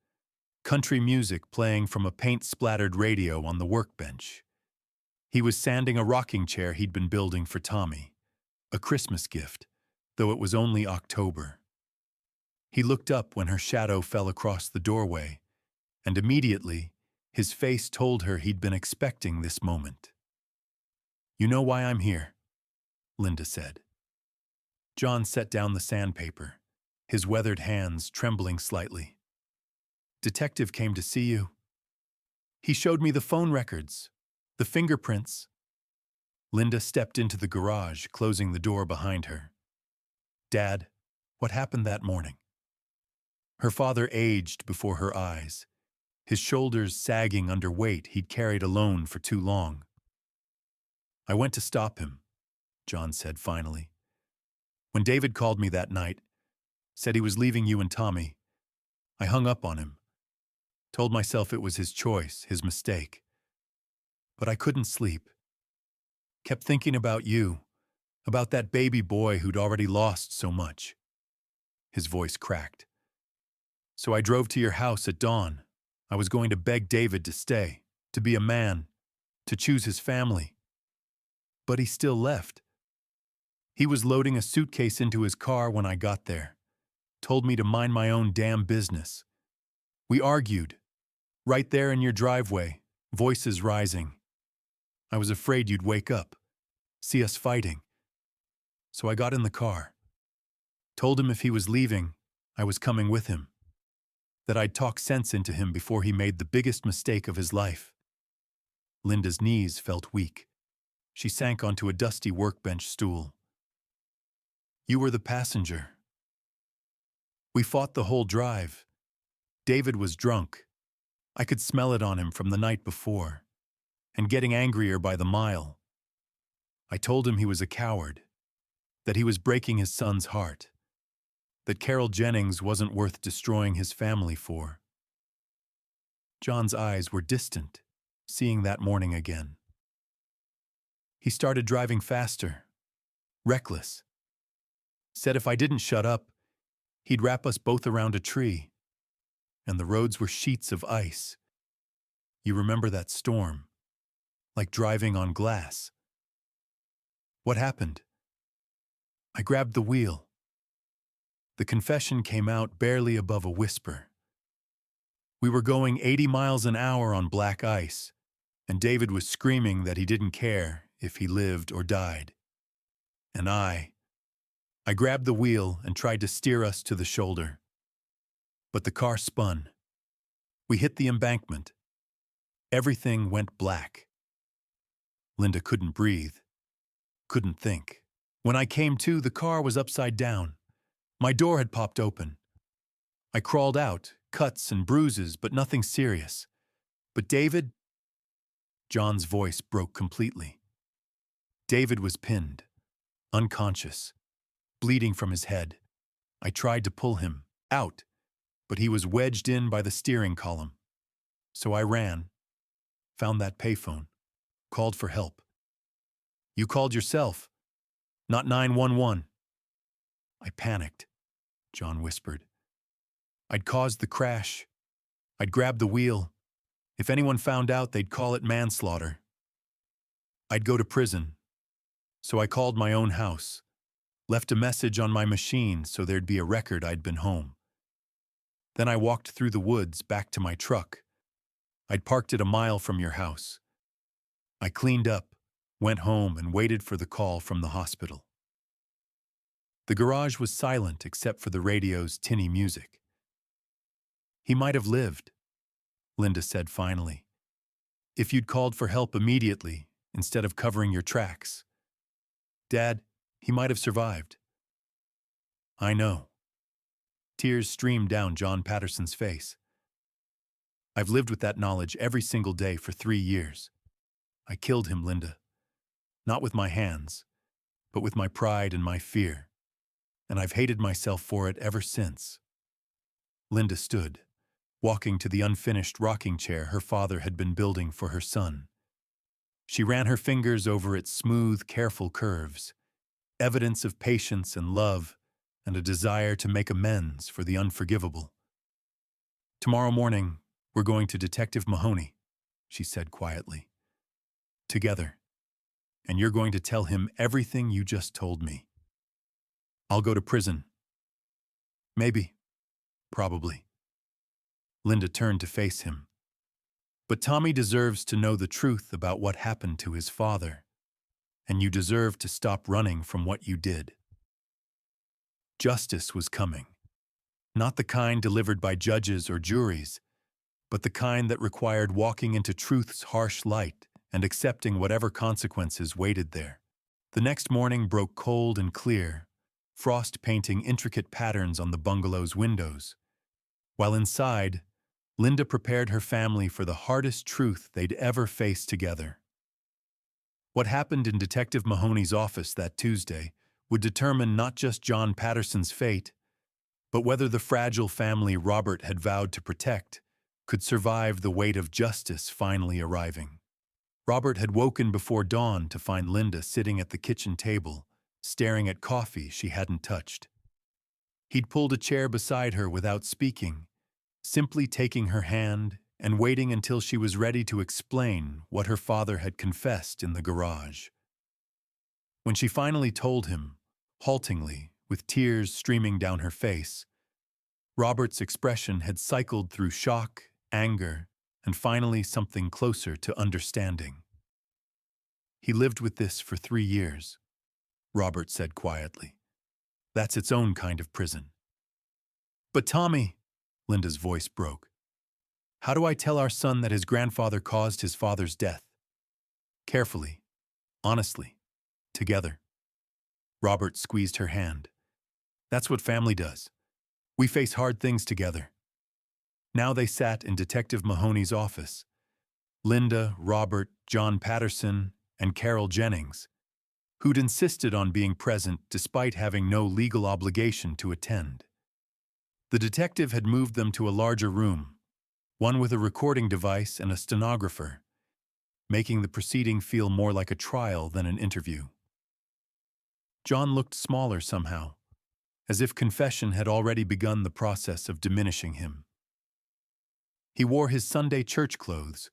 country music playing from a paint-splattered radio on the workbench. He was sanding a rocking chair he'd been building for Tommy, a Christmas gift, though it was only October. He looked up when her shadow fell across the doorway, and immediately, his face told her he'd been expecting this moment. "You know why I'm here," Linda said. John set down the sandpaper, his weathered hands trembling slightly. "Detective came to see you. He showed me the phone records, the fingerprints." Linda stepped into the garage, closing the door behind her. "Dad, what happened that morning?" Her father aged before her eyes, his shoulders sagging under weight he'd carried alone for too long. "I went to stop him," John said finally. "When David called me that night, said he was leaving you and Tommy, I hung up on him, told myself it was his choice, his mistake. But I couldn't sleep. Kept thinking about you, about that baby boy who'd already lost so much." His voice cracked. "So I drove to your house at dawn. I was going to beg David to stay, to be a man, to choose his family. But he still left. He was loading a suitcase into his car when I got there. Told me to mind my own damn business. We argued, right there in your driveway, voices rising. I was afraid you'd wake up, see us fighting. So I got in the car. Told him if he was leaving, I was coming with him. That I'd talk sense into him before he made the biggest mistake of his life." Linda's knees felt weak. She sank onto a dusty workbench stool. "You were the passenger. We fought the whole drive. David was drunk. I could smell it on him from the night before, and getting angrier by the mile. I told him he was a coward, that he was breaking his son's heart, that Carol Jennings wasn't worth destroying his family for." John's eyes were distant, seeing that morning again. "He started driving faster, reckless. Said if I didn't shut up, he'd wrap us both around a tree. And the roads were sheets of ice. You remember that storm, like driving on glass. What happened? I grabbed the wheel." The confession came out barely above a whisper. "We were going 80 miles an hour on black ice, and David was screaming that he didn't care if he lived or died. And I grabbed the wheel and tried to steer us to the shoulder. But the car spun. We hit the embankment. Everything went black." Linda couldn't breathe, couldn't think. "When I came to, the car was upside down. My door had popped open. I crawled out, cuts and bruises, but nothing serious. But David—" John's voice broke completely. "David was pinned, unconscious, bleeding from his head. I tried to pull him out, but he was wedged in by the steering column. So I ran, found that payphone, called for help. You called yourself, not 911. I panicked," John whispered. "I'd caused the crash. I'd grabbed the wheel. If anyone found out, they'd call it manslaughter. I'd go to prison. So I called my own house, left a message on my machine so there'd be a record I'd been home. Then I walked through the woods back to my truck. I'd parked it a mile from your house. I cleaned up, went home, and waited for the call from the hospital. The garage was silent except for the radio's tinny music. He might have lived, Linda said finally, if you'd called for help immediately instead of covering your tracks. Dad, he might have survived. I know. Tears streamed down John Patterson's face. I've lived with that knowledge every single day for 3 years. I killed him, Linda. Not with my hands, but with my pride and my fear. And I've hated myself for it ever since. Linda stood, walking to the unfinished rocking chair her father had been building for her son. She ran her fingers over its smooth, careful curves, evidence of patience and love, and a desire to make amends for the unforgivable. Tomorrow morning, we're going to Detective Mahoney, she said quietly. Together. And you're going to tell him everything you just told me. I'll go to prison. Maybe. Probably. Linda turned to face him. But Tommy deserves to know the truth about what happened to his father, and you deserve to stop running from what you did. Justice was coming. Not the kind delivered by judges or juries, but the kind that required walking into truth's harsh light and accepting whatever consequences waited there. The next morning broke cold and clear, frost painting intricate patterns on the bungalow's windows, while inside, Linda prepared her family for the hardest truth they'd ever face together. What happened in Detective Mahoney's office that Tuesday would determine not just John Patterson's fate, but whether the fragile family Robert had vowed to protect could survive the weight of justice finally arriving. Robert had woken before dawn to find Linda sitting at the kitchen table, staring at coffee she hadn't touched. He'd pulled a chair beside her without speaking, simply taking her hand and waiting until she was ready to explain what her father had confessed in the garage. When she finally told him, haltingly, with tears streaming down her face, Robert's expression had cycled through shock, anger, and finally something closer to understanding. He lived with this for 3 years, Robert said quietly. That's its own kind of prison. But Tommy, Linda's voice broke. How do I tell our son that his grandfather caused his father's death? Carefully, honestly, together. Robert squeezed her hand. That's what family does. We face hard things together. Now they sat in Detective Mahoney's office. Linda, Robert, John Patterson, and Carol Jennings, who'd insisted on being present despite having no legal obligation to attend. The detective had moved them to a larger room, one with a recording device and a stenographer, making the proceeding feel more like a trial than an interview. John looked smaller somehow, as if confession had already begun the process of diminishing him. He wore his Sunday church clothes,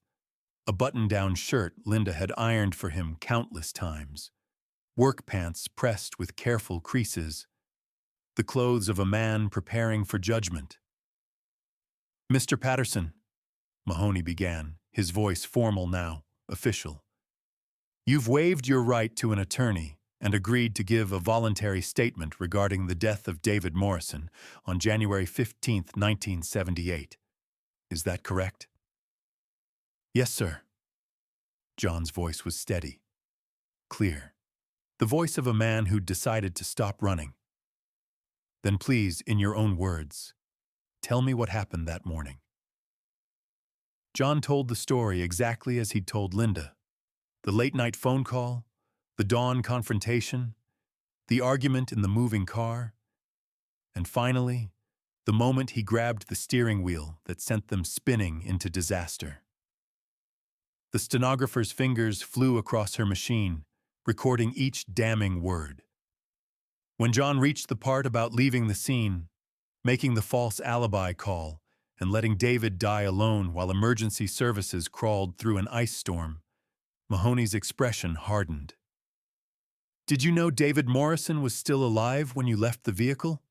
a button-down shirt Linda had ironed for him countless times, work pants pressed with careful creases, the clothes of a man preparing for judgment. Mr. Patterson, Mahoney began, his voice formal now, official. You've waived your right to an attorney and agreed to give a voluntary statement regarding the death of David Morrison on January 15, 1978. Is that correct? Yes, sir. John's voice was steady, clear, the voice of a man who'd decided to stop running. Then please, in your own words, tell me what happened that morning. John told the story exactly as he'd told Linda. The late-night phone call, the dawn confrontation, the argument in the moving car, and finally, the moment he grabbed the steering wheel that sent them spinning into disaster. The stenographer's fingers flew across her machine, recording each damning word. When John reached the part about leaving the scene, making the false alibi call, and letting David die alone while emergency services crawled through an ice storm, Mahoney's expression hardened. Did you know David Morrison was still alive when you left the vehicle?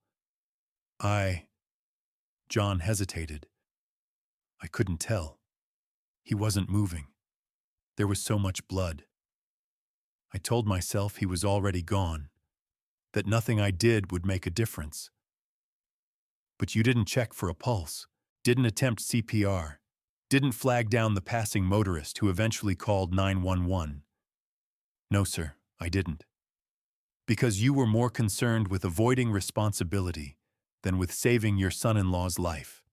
John hesitated. I couldn't tell. He wasn't moving. There was so much blood. I told myself he was already gone, that nothing I did would make a difference. But you didn't check for a pulse, didn't attempt CPR, didn't flag down the passing motorist who eventually called 911. No, sir, I didn't. Because you were more concerned with avoiding responsibility than with saving your son-in-law's life.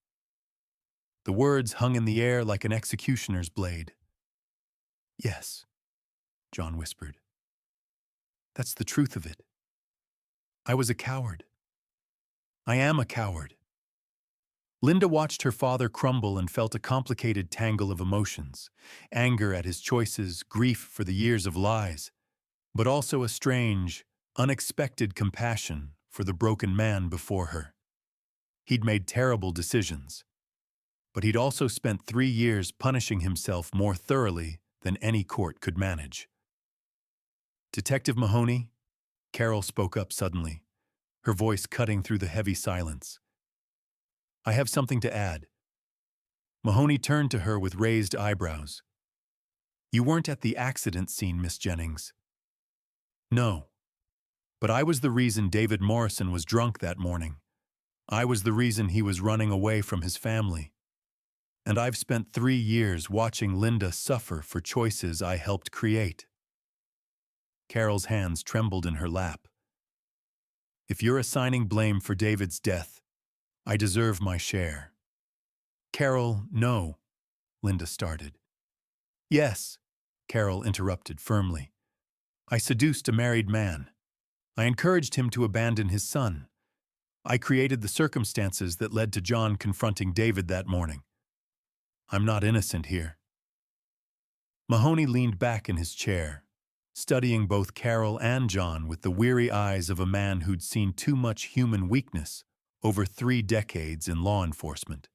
The words hung in the air like an executioner's blade. Yes, John whispered. That's the truth of it. I was a coward. I am a coward. Linda watched her father crumble and felt a complicated tangle of emotions, anger at his choices, grief for the years of lies, but also a strange, unexpected compassion for the broken man before her. He'd made terrible decisions, but he'd also spent 3 years punishing himself more thoroughly than any court could manage. Detective Mahoney, Carol spoke up suddenly, her voice cutting through the heavy silence. I have something to add. Mahoney turned to her with raised eyebrows. You weren't at the accident scene, Miss Jennings. No. But I was the reason David Morrison was drunk that morning. I was the reason he was running away from his family. And I've spent 3 years watching Linda suffer for choices I helped create. Carol's hands trembled in her lap. If you're assigning blame for David's death, I deserve my share. Carol, no, Linda started. Yes, Carol interrupted firmly. I seduced a married man. I encouraged him to abandon his son. I created the circumstances that led to John confronting David that morning. I'm not innocent here. Mahoney leaned back in his chair, studying both Carol and John with the weary eyes of a man who'd seen too much human weakness over 3 decades in law enforcement.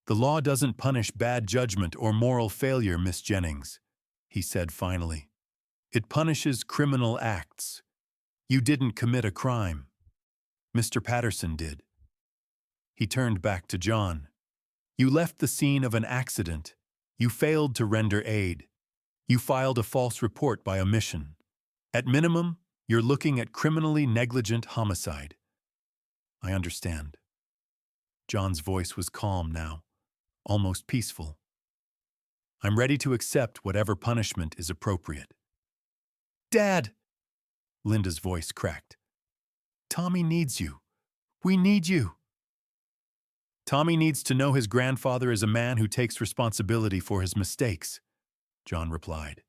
The law doesn't punish bad judgment or moral failure, Miss Jennings, he said finally. It punishes criminal acts. You didn't commit a crime. Mr. Patterson did. He turned back to John. You left the scene of an accident. You failed to render aid. You filed a false report by omission. At minimum, you're looking at criminally negligent homicide. I understand. John's voice was calm now, almost peaceful. I'm ready to accept whatever punishment is appropriate. Dad! Linda's voice cracked. Tommy needs you. We need you. Tommy needs to know his grandfather is a man who takes responsibility for his mistakes, John replied,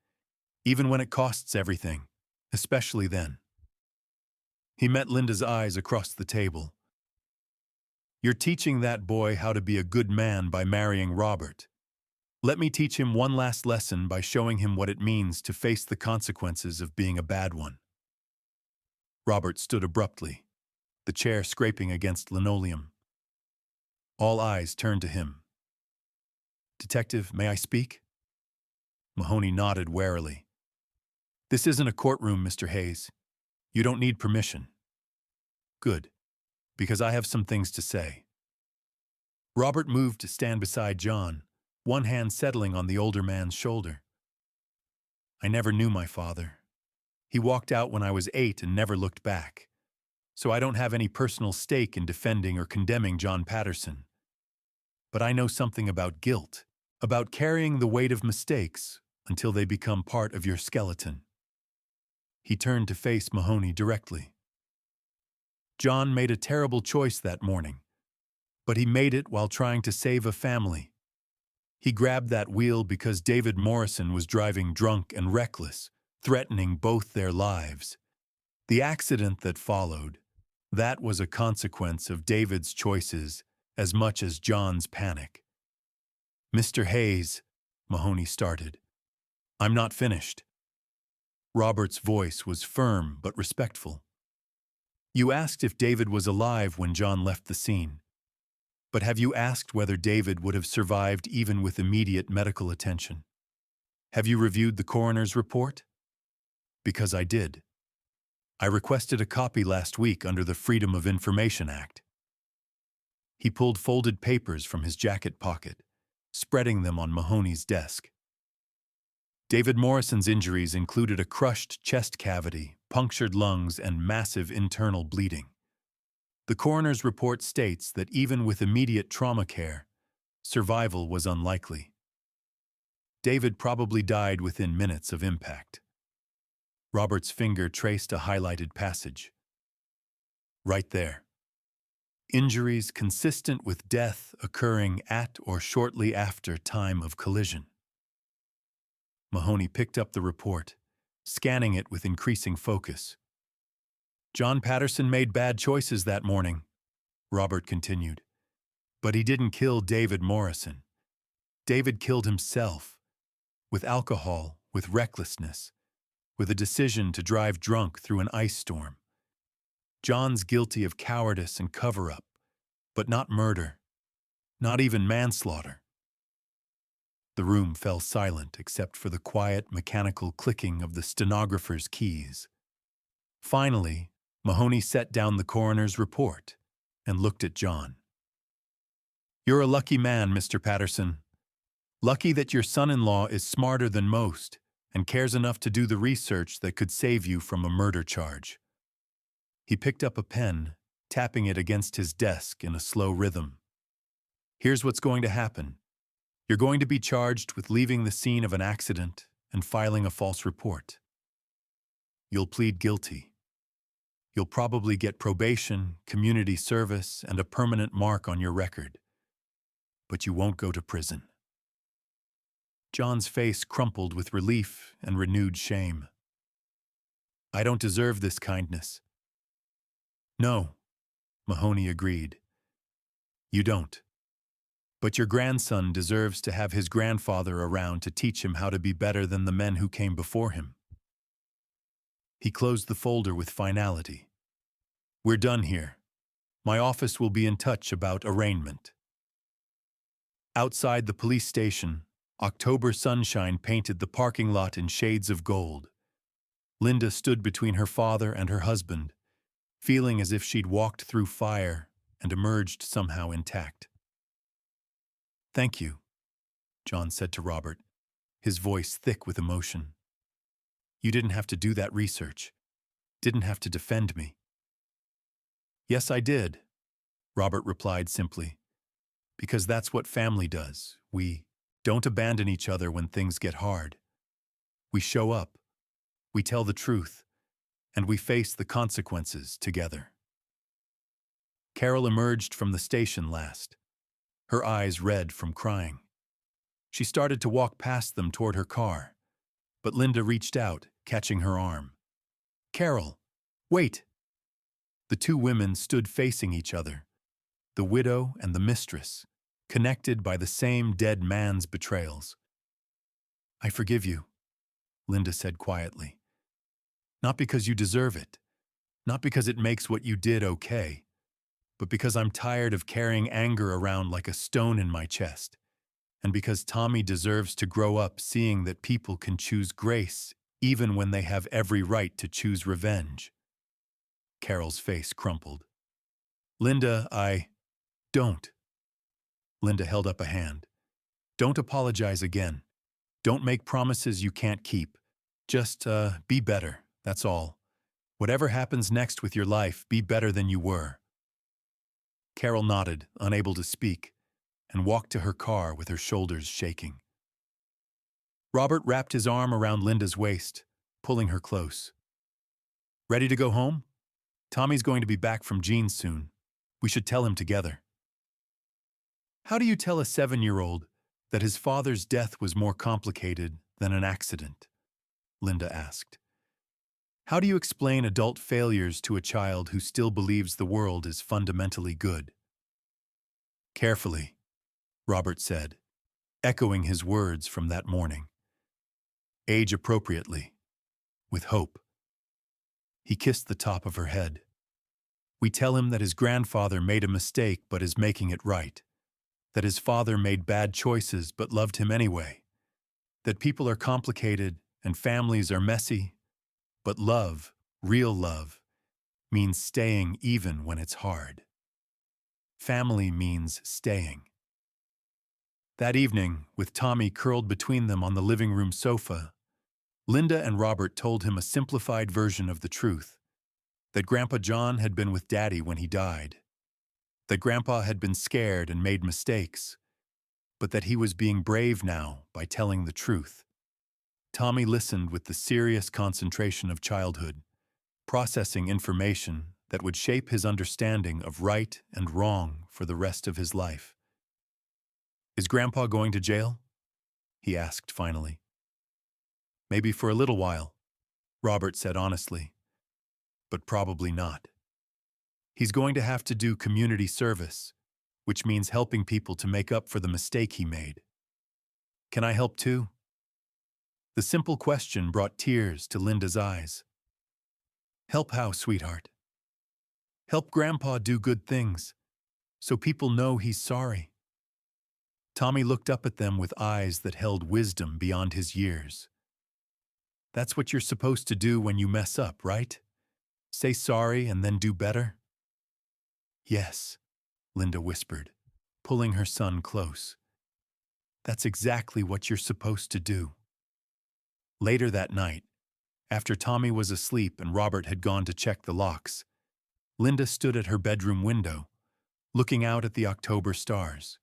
even when it costs everything, especially then. He met Linda's eyes across the table. You're teaching that boy how to be a good man by marrying Robert. Let me teach him one last lesson by showing him what it means to face the consequences of being a bad one. Robert stood abruptly, the chair scraping against linoleum. All eyes turned to him. Detective, may I speak? Mahoney nodded warily. This isn't a courtroom, Mr. Hayes. You don't need permission. Good, because I have some things to say. Robert moved to stand beside John, one hand settling on the older man's shoulder. I never knew my father. He walked out when I was 8 and never looked back. So I don't have any personal stake in defending or condemning John Patterson. But I know something about guilt, about carrying the weight of mistakes until they become part of your skeleton. He turned to face Mahoney directly. John made a terrible choice that morning, but he made it while trying to save a family. He grabbed that wheel because David Morrison was driving drunk and reckless, threatening both their lives. The accident that followed, that was a consequence of David's choices as much as John's panic. Mr. Hayes, Mahoney started. I'm not finished. Robert's voice was firm but respectful. You asked if David was alive when John left the scene. But have you asked whether David would have survived even with immediate medical attention? Have you reviewed the coroner's report? Because I did. I requested a copy last week under the Freedom of Information Act. He pulled folded papers from his jacket pocket, spreading them on Mahoney's desk. David Morrison's injuries included a crushed chest cavity, punctured lungs, and massive internal bleeding. The coroner's report states that even with immediate trauma care, survival was unlikely. David probably died within minutes of impact. Robert's finger traced a highlighted passage. Right there. Injuries consistent with death occurring at or shortly after time of collision. Mahoney picked up the report, scanning it with increasing focus. John Patterson made bad choices that morning, Robert continued. But he didn't kill David Morrison. David killed himself. With alcohol, with recklessness, with a decision to drive drunk through an ice storm. John's guilty of cowardice and cover-up, but not murder, not even manslaughter. The room fell silent except for the quiet, mechanical clicking of the stenographer's keys. Finally, Mahoney set down the coroner's report and looked at John. "You're a lucky man, Mr. Patterson. Lucky that your son-in-law is smarter than most and cares enough to do the research that could save you from a murder charge." He picked up a pen, tapping it against his desk in a slow rhythm. "Here's what's going to happen. You're going to be charged with leaving the scene of an accident and filing a false report. You'll plead guilty. You'll probably get probation, community service, and a permanent mark on your record. But you won't go to prison." John's face crumpled with relief and renewed shame. "I don't deserve this kindness." "No," Mahoney agreed. "You don't. But your grandson deserves to have his grandfather around to teach him how to be better than the men who came before him." He closed the folder with finality. "We're done here. My office will be in touch about arraignment." Outside the police station, October sunshine painted the parking lot in shades of gold. Linda stood between her father and her husband, feeling as if she'd walked through fire and emerged somehow intact. "Thank you," John said to Robert, his voice thick with emotion. "You didn't have to do that research. Didn't have to defend me." "Yes, I did," Robert replied simply. "Because that's what family does. We don't abandon each other when things get hard. We show up, we tell the truth, and we face the consequences together." Carol emerged from the station last, her eyes red from crying. She started to walk past them toward her car, but Linda reached out, catching her arm. "Carol, wait!" The two women stood facing each other, the widow and the mistress, connected by the same dead man's betrayals. "I forgive you," Linda said quietly. "Not because you deserve it, not because it makes what you did okay, but because I'm tired of carrying anger around like a stone in my chest, and because Tommy deserves to grow up seeing that people can choose grace even when they have every right to choose revenge." Carol's face crumpled. "Linda, don't." Linda held up a hand. "Don't apologize again. Don't make promises you can't keep. Just, be better, that's all. Whatever happens next with your life, be better than you were." Carol nodded, unable to speak, and walked to her car with her shoulders shaking. Robert wrapped his arm around Linda's waist, pulling her close. "Ready to go home? Tommy's going to be back from Jean's soon. We should tell him together." "How do you tell a 7-year-old that his father's death was more complicated than an accident?" Linda asked. "How do you explain adult failures to a child who still believes the world is fundamentally good?" "Carefully," Robert said, echoing his words from that morning. "Age appropriately, with hope." He kissed the top of her head. "We tell him that his grandfather made a mistake but is making it right, that his father made bad choices but loved him anyway, that people are complicated and families are messy, but love, real love, means staying even when it's hard." family means staying. That evening, with Tommy curled between them on the living room sofa, Linda and Robert told him a simplified version of the truth: that Grandpa John had been with Daddy when he died, that Grandpa had been scared and made mistakes, but that he was being brave now by telling the truth. Tommy listened with the serious concentration of childhood, processing information that would shape his understanding of right and wrong for the rest of his life. "Is Grandpa going to jail?" he asked finally. "Maybe for a little while," Robert said honestly, "but probably not. He's going to have to do community service, which means helping people to make up for the mistake he made. Can I help too?" The simple question brought tears to Linda's eyes. "Help how, sweetheart?" "Help Grandpa do good things, so people know he's sorry." Tommy looked up at them with eyes that held wisdom beyond his years. "That's what you're supposed to do when you mess up, right? Say sorry and then do better?" "Yes," Linda whispered, pulling her son close. "That's exactly what you're supposed to do." Later that night, after Tommy was asleep and Robert had gone to check the locks, Linda stood at her bedroom window, looking out at the October stars.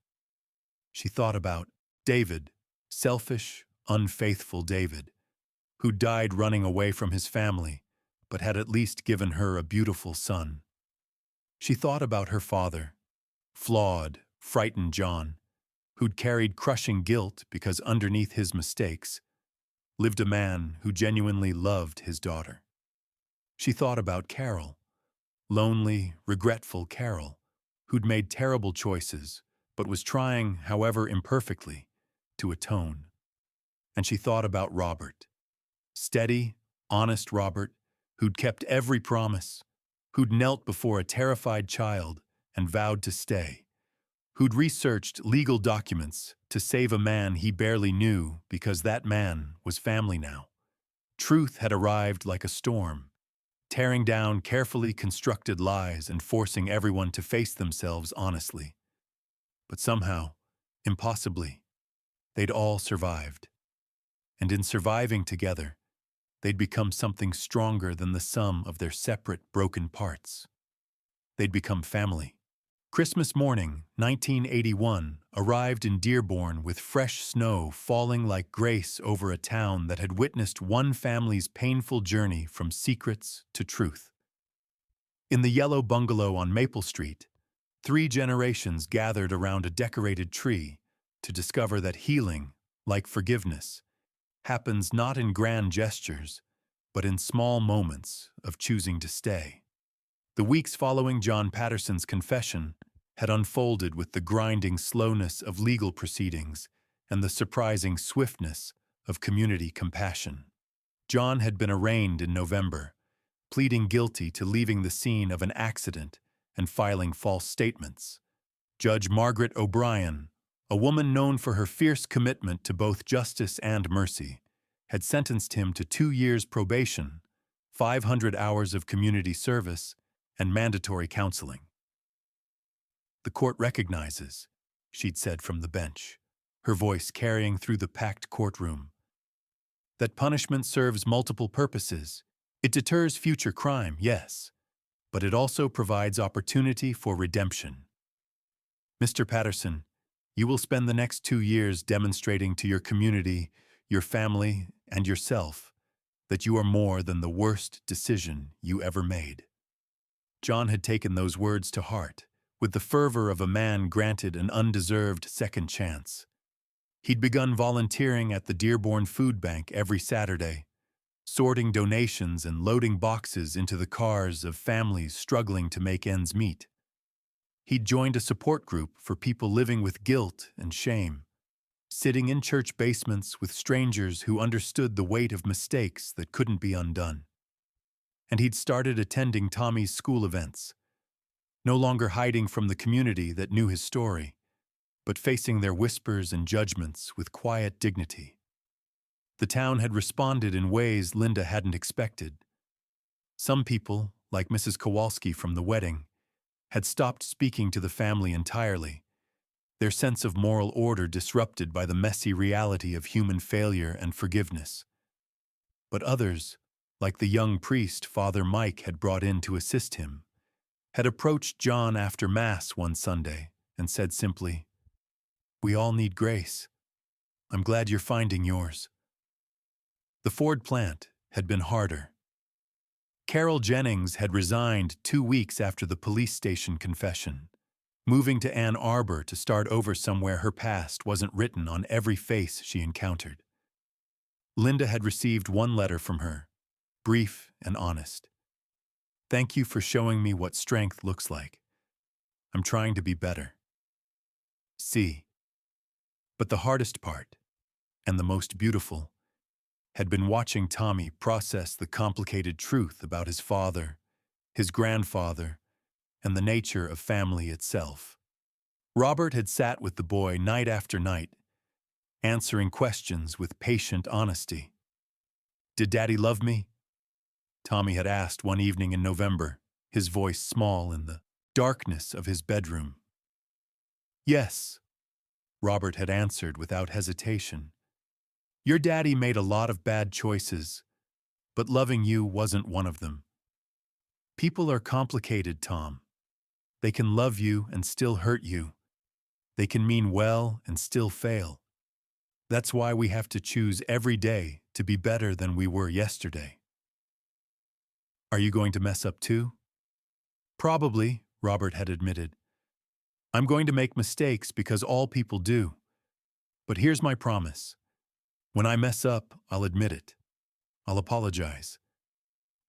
She thought about David, selfish, unfaithful David, who died running away from his family, but had at least given her a beautiful son. She thought about her father, flawed, frightened John, who'd carried crushing guilt because underneath his mistakes lived a man who genuinely loved his daughter. She thought about Carol, lonely, regretful Carol, who'd made terrible choices but was trying, however imperfectly, to atone. And she thought about Robert, steady, honest Robert, who'd kept every promise, who'd knelt before a terrified child and vowed to stay, who'd researched legal documents to save a man he barely knew because that man was family now. Truth had arrived like a storm, tearing down carefully constructed lies and forcing everyone to face themselves honestly. But somehow, impossibly, they'd all survived. And in surviving together, they'd become something stronger than the sum of their separate, broken parts. They'd become family. Christmas morning, 1981, arrived in Dearborn with fresh snow falling like grace over a town that had witnessed one family's painful journey from secrets to truth. In the yellow bungalow on Maple Street, 3 generations gathered around a decorated tree to discover that healing, like forgiveness, happens not in grand gestures, but in small moments of choosing to stay. The weeks following John Patterson's confession had unfolded with the grinding slowness of legal proceedings and the surprising swiftness of community compassion. John had been arraigned in November, pleading guilty to leaving the scene of an accident and filing false statements. Judge Margaret O'Brien, a woman known for her fierce commitment to both justice and mercy, had sentenced him to 2 years probation, 500 hours of community service, and mandatory counseling. "The court recognizes," she'd said from the bench, her voice carrying through the packed courtroom, "that punishment serves multiple purposes. It deters future crime, yes, but it also provides opportunity for redemption. Mr. Patterson, you will spend the next 2 years demonstrating to your community, your family, and yourself that you are more than the worst decision you ever made." John had taken those words to heart, with the fervor of a man granted an undeserved second chance. He'd begun volunteering at the Dearborn Food Bank every Saturday, sorting donations and loading boxes into the cars of families struggling to make ends meet. He'd joined a support group for people living with guilt and shame, sitting in church basements with strangers who understood the weight of mistakes that couldn't be undone. And he'd started attending Tommy's school events, no longer hiding from the community that knew his story, but facing their whispers and judgments with quiet dignity. The town had responded in ways Linda hadn't expected. Some people, like Mrs. Kowalski from the wedding, had stopped speaking to the family entirely, their sense of moral order disrupted by the messy reality of human failure and forgiveness. But others, like the young priest Father Mike had brought in to assist him, had approached John after Mass one Sunday and said simply, "We all need grace. I'm glad you're finding yours." The Ford plant had been harder. Carol Jennings had resigned 2 weeks after the police station confession, moving to Ann Arbor to start over somewhere her past wasn't written on every face she encountered. Linda had received one letter from her, brief and honest. "Thank you for showing me what strength looks like. I'm trying to be better." See. But the hardest part, and the most beautiful, had been watching Tommy process the complicated truth about his father, his grandfather, and the nature of family itself. Robert had sat with the boy night after night, answering questions with patient honesty. "Did Daddy love me?" Tommy had asked one evening in November, his voice small in the darkness of his bedroom. "Yes," Robert had answered without hesitation. "Your daddy made a lot of bad choices, but loving you wasn't one of them. People are complicated, Tom. They can love you and still hurt you. They can mean well and still fail. That's why we have to choose every day to be better than we were yesterday." "Are you going to mess up too?" "Probably," Robert had admitted. "I'm going to make mistakes because all people do. But here's my promise. When I mess up, I'll admit it. I'll apologize.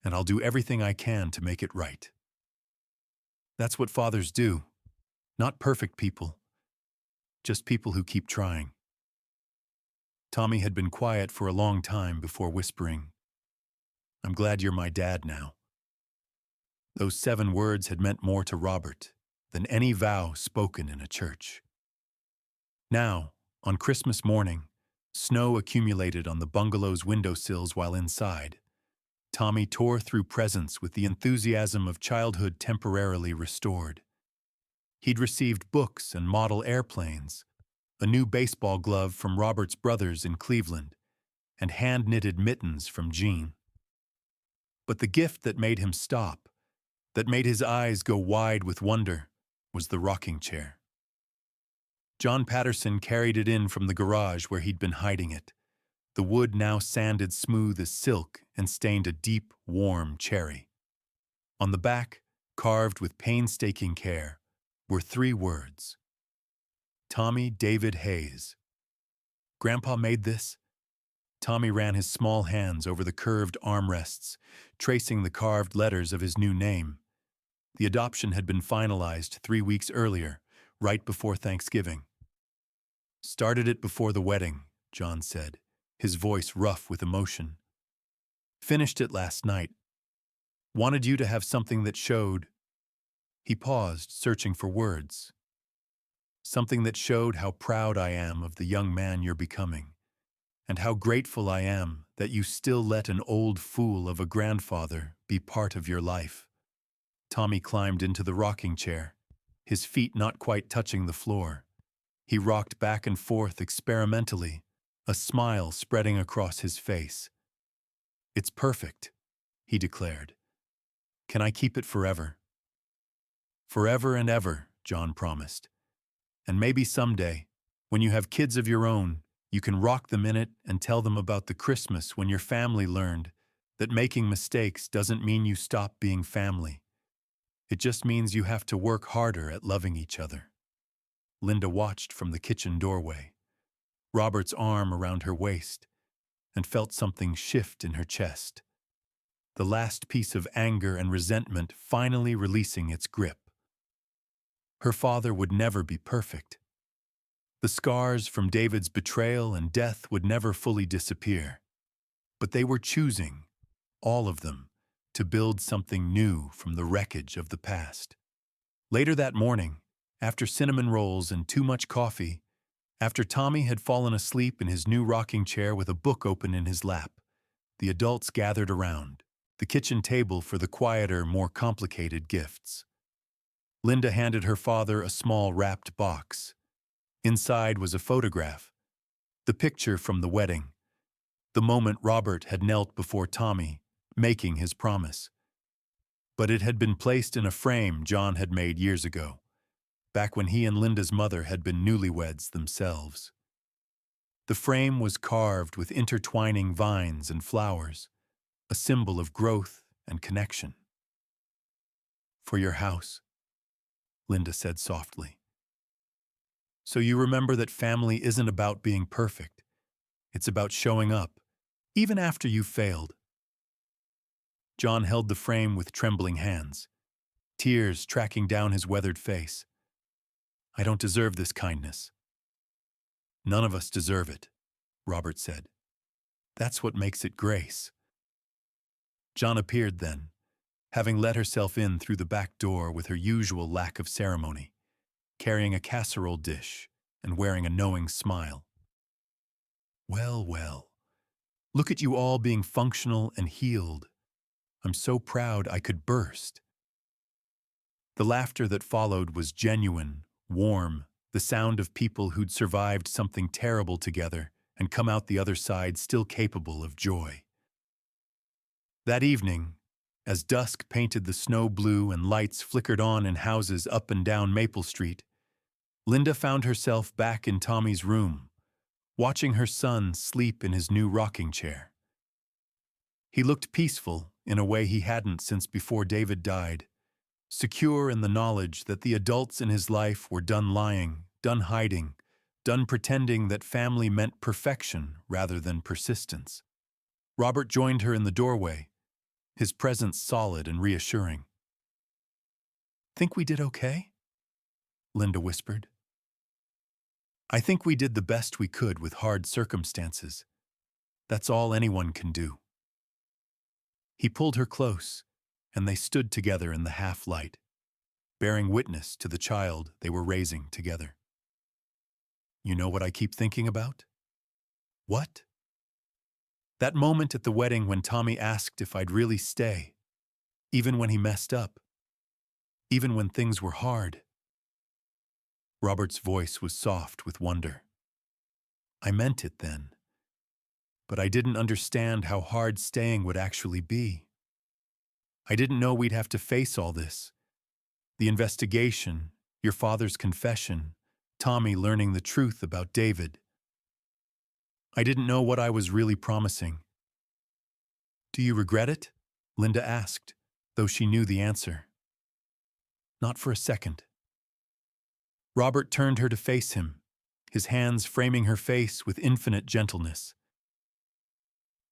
And I'll do everything I can to make it right." That's what fathers do. Not perfect people. Just people who keep trying. Tommy had been quiet for a long time before whispering, "I'm glad you're my dad now." Those 7 words had meant more to Robert than any vow spoken in a church. Now, on Christmas morning, snow accumulated on the bungalow's windowsills while inside. Tommy tore through presents with the enthusiasm of childhood temporarily restored. He'd received books and model airplanes, a new baseball glove from Robert's brothers in Cleveland, and hand-knitted mittens from Jean. But the gift that made him stop, that made his eyes go wide with wonder, was the rocking chair. John Patterson carried it in from the garage where he'd been hiding it, the wood now sanded smooth as silk and stained a deep, warm cherry. On the back, carved with painstaking care, were 3 words. Tommy David Hayes. "Grandpa made this?" Tommy ran his small hands over the curved armrests, tracing the carved letters of his new name. The adoption had been finalized 3 weeks earlier, right before Thanksgiving. "Started it before the wedding," John said, his voice rough with emotion. "Finished it last night. Wanted you to have something that showed—" He paused, searching for words. "Something that showed how proud I am of the young man you're becoming, and how grateful I am that you still let an old fool of a grandfather be part of your life." Tommy climbed into the rocking chair, his feet not quite touching the floor. He rocked back and forth experimentally, a smile spreading across his face. "It's perfect," he declared. "Can I keep it forever?" "Forever and ever," John promised. "And maybe someday, when you have kids of your own, you can rock them in it and tell them about the Christmas when your family learned that making mistakes doesn't mean you stop being family. It just means you have to work harder at loving each other." Linda watched from the kitchen doorway, Robert's arm around her waist, and felt something shift in her chest. The last piece of anger and resentment finally releasing its grip. Her father would never be perfect. The scars from David's betrayal and death would never fully disappear. But they were choosing, all of them, to build something new from the wreckage of the past. Later that morning, after cinnamon rolls and too much coffee, after Tommy had fallen asleep in his new rocking chair with a book open in his lap, the adults gathered around, the kitchen table for the quieter, more complicated gifts. Linda handed her father a small wrapped box. Inside was a photograph, the picture from the wedding, the moment Robert had knelt before Tommy, making his promise. But it had been placed in a frame John had made years ago, back when he and Linda's mother had been newlyweds themselves. The frame was carved with intertwining vines and flowers, a symbol of growth and connection. "For your house," Linda said softly. "So you remember that family isn't about being perfect. It's about showing up, even after you've failed." John held the frame with trembling hands, tears tracking down his weathered face. "I don't deserve this kindness." "None of us deserve it," Robert said. "That's what makes it grace." John appeared then, having let herself in through the back door with her usual lack of ceremony, carrying a casserole dish and wearing a knowing smile. "Well, well, look at you all being functional and healed. I'm so proud I could burst." The laughter that followed was genuine, warm, the sound of people who'd survived something terrible together and come out the other side still capable of joy. That evening, as dusk painted the snow blue and lights flickered on in houses up and down Maple Street, Linda found herself back in Tommy's room, watching her son sleep in his new rocking chair. He looked peaceful in a way he hadn't since before David died, secure in the knowledge that the adults in his life were done lying, done hiding, done pretending that family meant perfection rather than persistence. Robert joined her in the doorway, his presence solid and reassuring. "Think we did okay?" Linda whispered. "I think we did the best we could with hard circumstances. That's all anyone can do." He pulled her close, and they stood together in the half-light, bearing witness to the child they were raising together. "You know what I keep thinking about?" "What?" "That moment at the wedding when Tommy asked if I'd really stay, even when he messed up, even when things were hard." Robert's voice was soft with wonder. "I meant it then, but I didn't understand how hard staying would actually be. I didn't know we'd have to face all this. The investigation, your father's confession, Tommy learning the truth about David. I didn't know what I was really promising." "Do you regret it?" Linda asked, though she knew the answer. "Not for a second." Robert turned her to face him, his hands framing her face with infinite gentleness.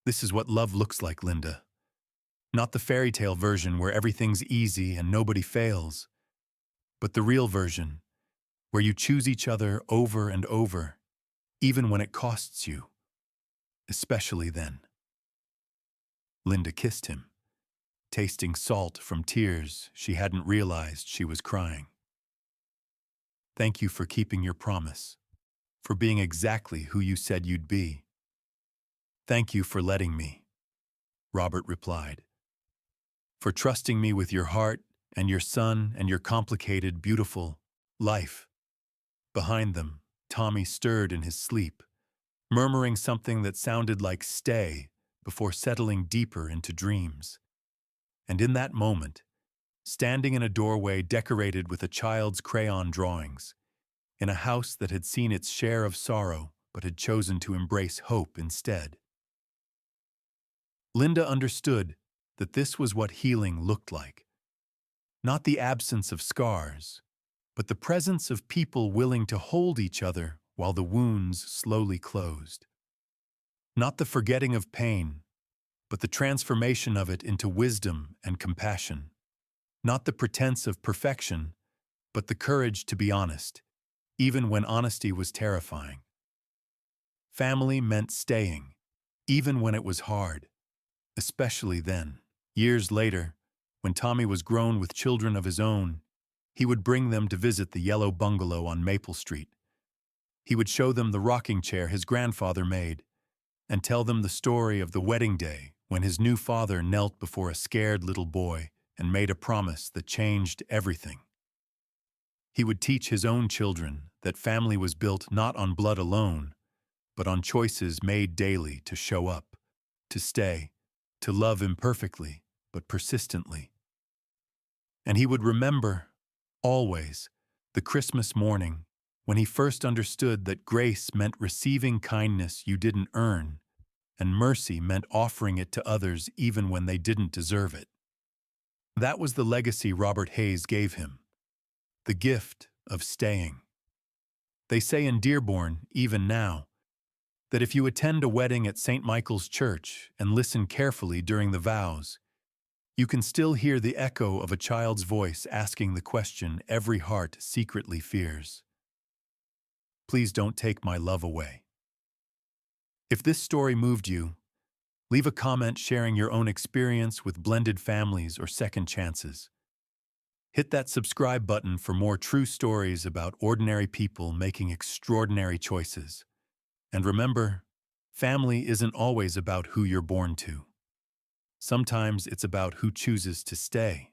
"This is what love looks like, Linda. Not the fairy tale version where everything's easy and nobody fails, but the real version, where you choose each other over and over, even when it costs you, especially then." Linda kissed him, tasting salt from tears she hadn't realized she was crying. "Thank you for keeping your promise, for being exactly who you said you'd be." "Thank you for letting me," Robert replied. "For trusting me with your heart and your son and your complicated, beautiful life." Behind them, Tommy stirred in his sleep, murmuring something that sounded like "stay" before settling deeper into dreams. And in that moment, standing in a doorway decorated with a child's crayon drawings, in a house that had seen its share of sorrow but had chosen to embrace hope instead, Linda understood that this was what healing looked like. Not the absence of scars, but the presence of people willing to hold each other while the wounds slowly closed. Not the forgetting of pain, but the transformation of it into wisdom and compassion. Not the pretense of perfection, but the courage to be honest, even when honesty was terrifying. Family meant staying, even when it was hard, especially then. Years later, when Tommy was grown with children of his own, he would bring them to visit the yellow bungalow on Maple Street. He would show them the rocking chair his grandfather made, and tell them the story of the wedding day when his new father knelt before a scared little boy and made a promise that changed everything. He would teach his own children that family was built not on blood alone, but on choices made daily to show up, to stay, to love imperfectly, but persistently. And he would remember, always, the Christmas morning when he first understood that grace meant receiving kindness you didn't earn, and mercy meant offering it to others even when they didn't deserve it. That was the legacy Robert Hayes gave him, the gift of staying. They say in Dearborn, even now, that if you attend a wedding at St. Michael's Church and listen carefully during the vows, you can still hear the echo of a child's voice asking the question every heart secretly fears. Please don't take my love away. If this story moved you, leave a comment sharing your own experience with blended families or second chances. Hit that subscribe button for more true stories about ordinary people making extraordinary choices. And remember, family isn't always about who you're born to. Sometimes it's about who chooses to stay.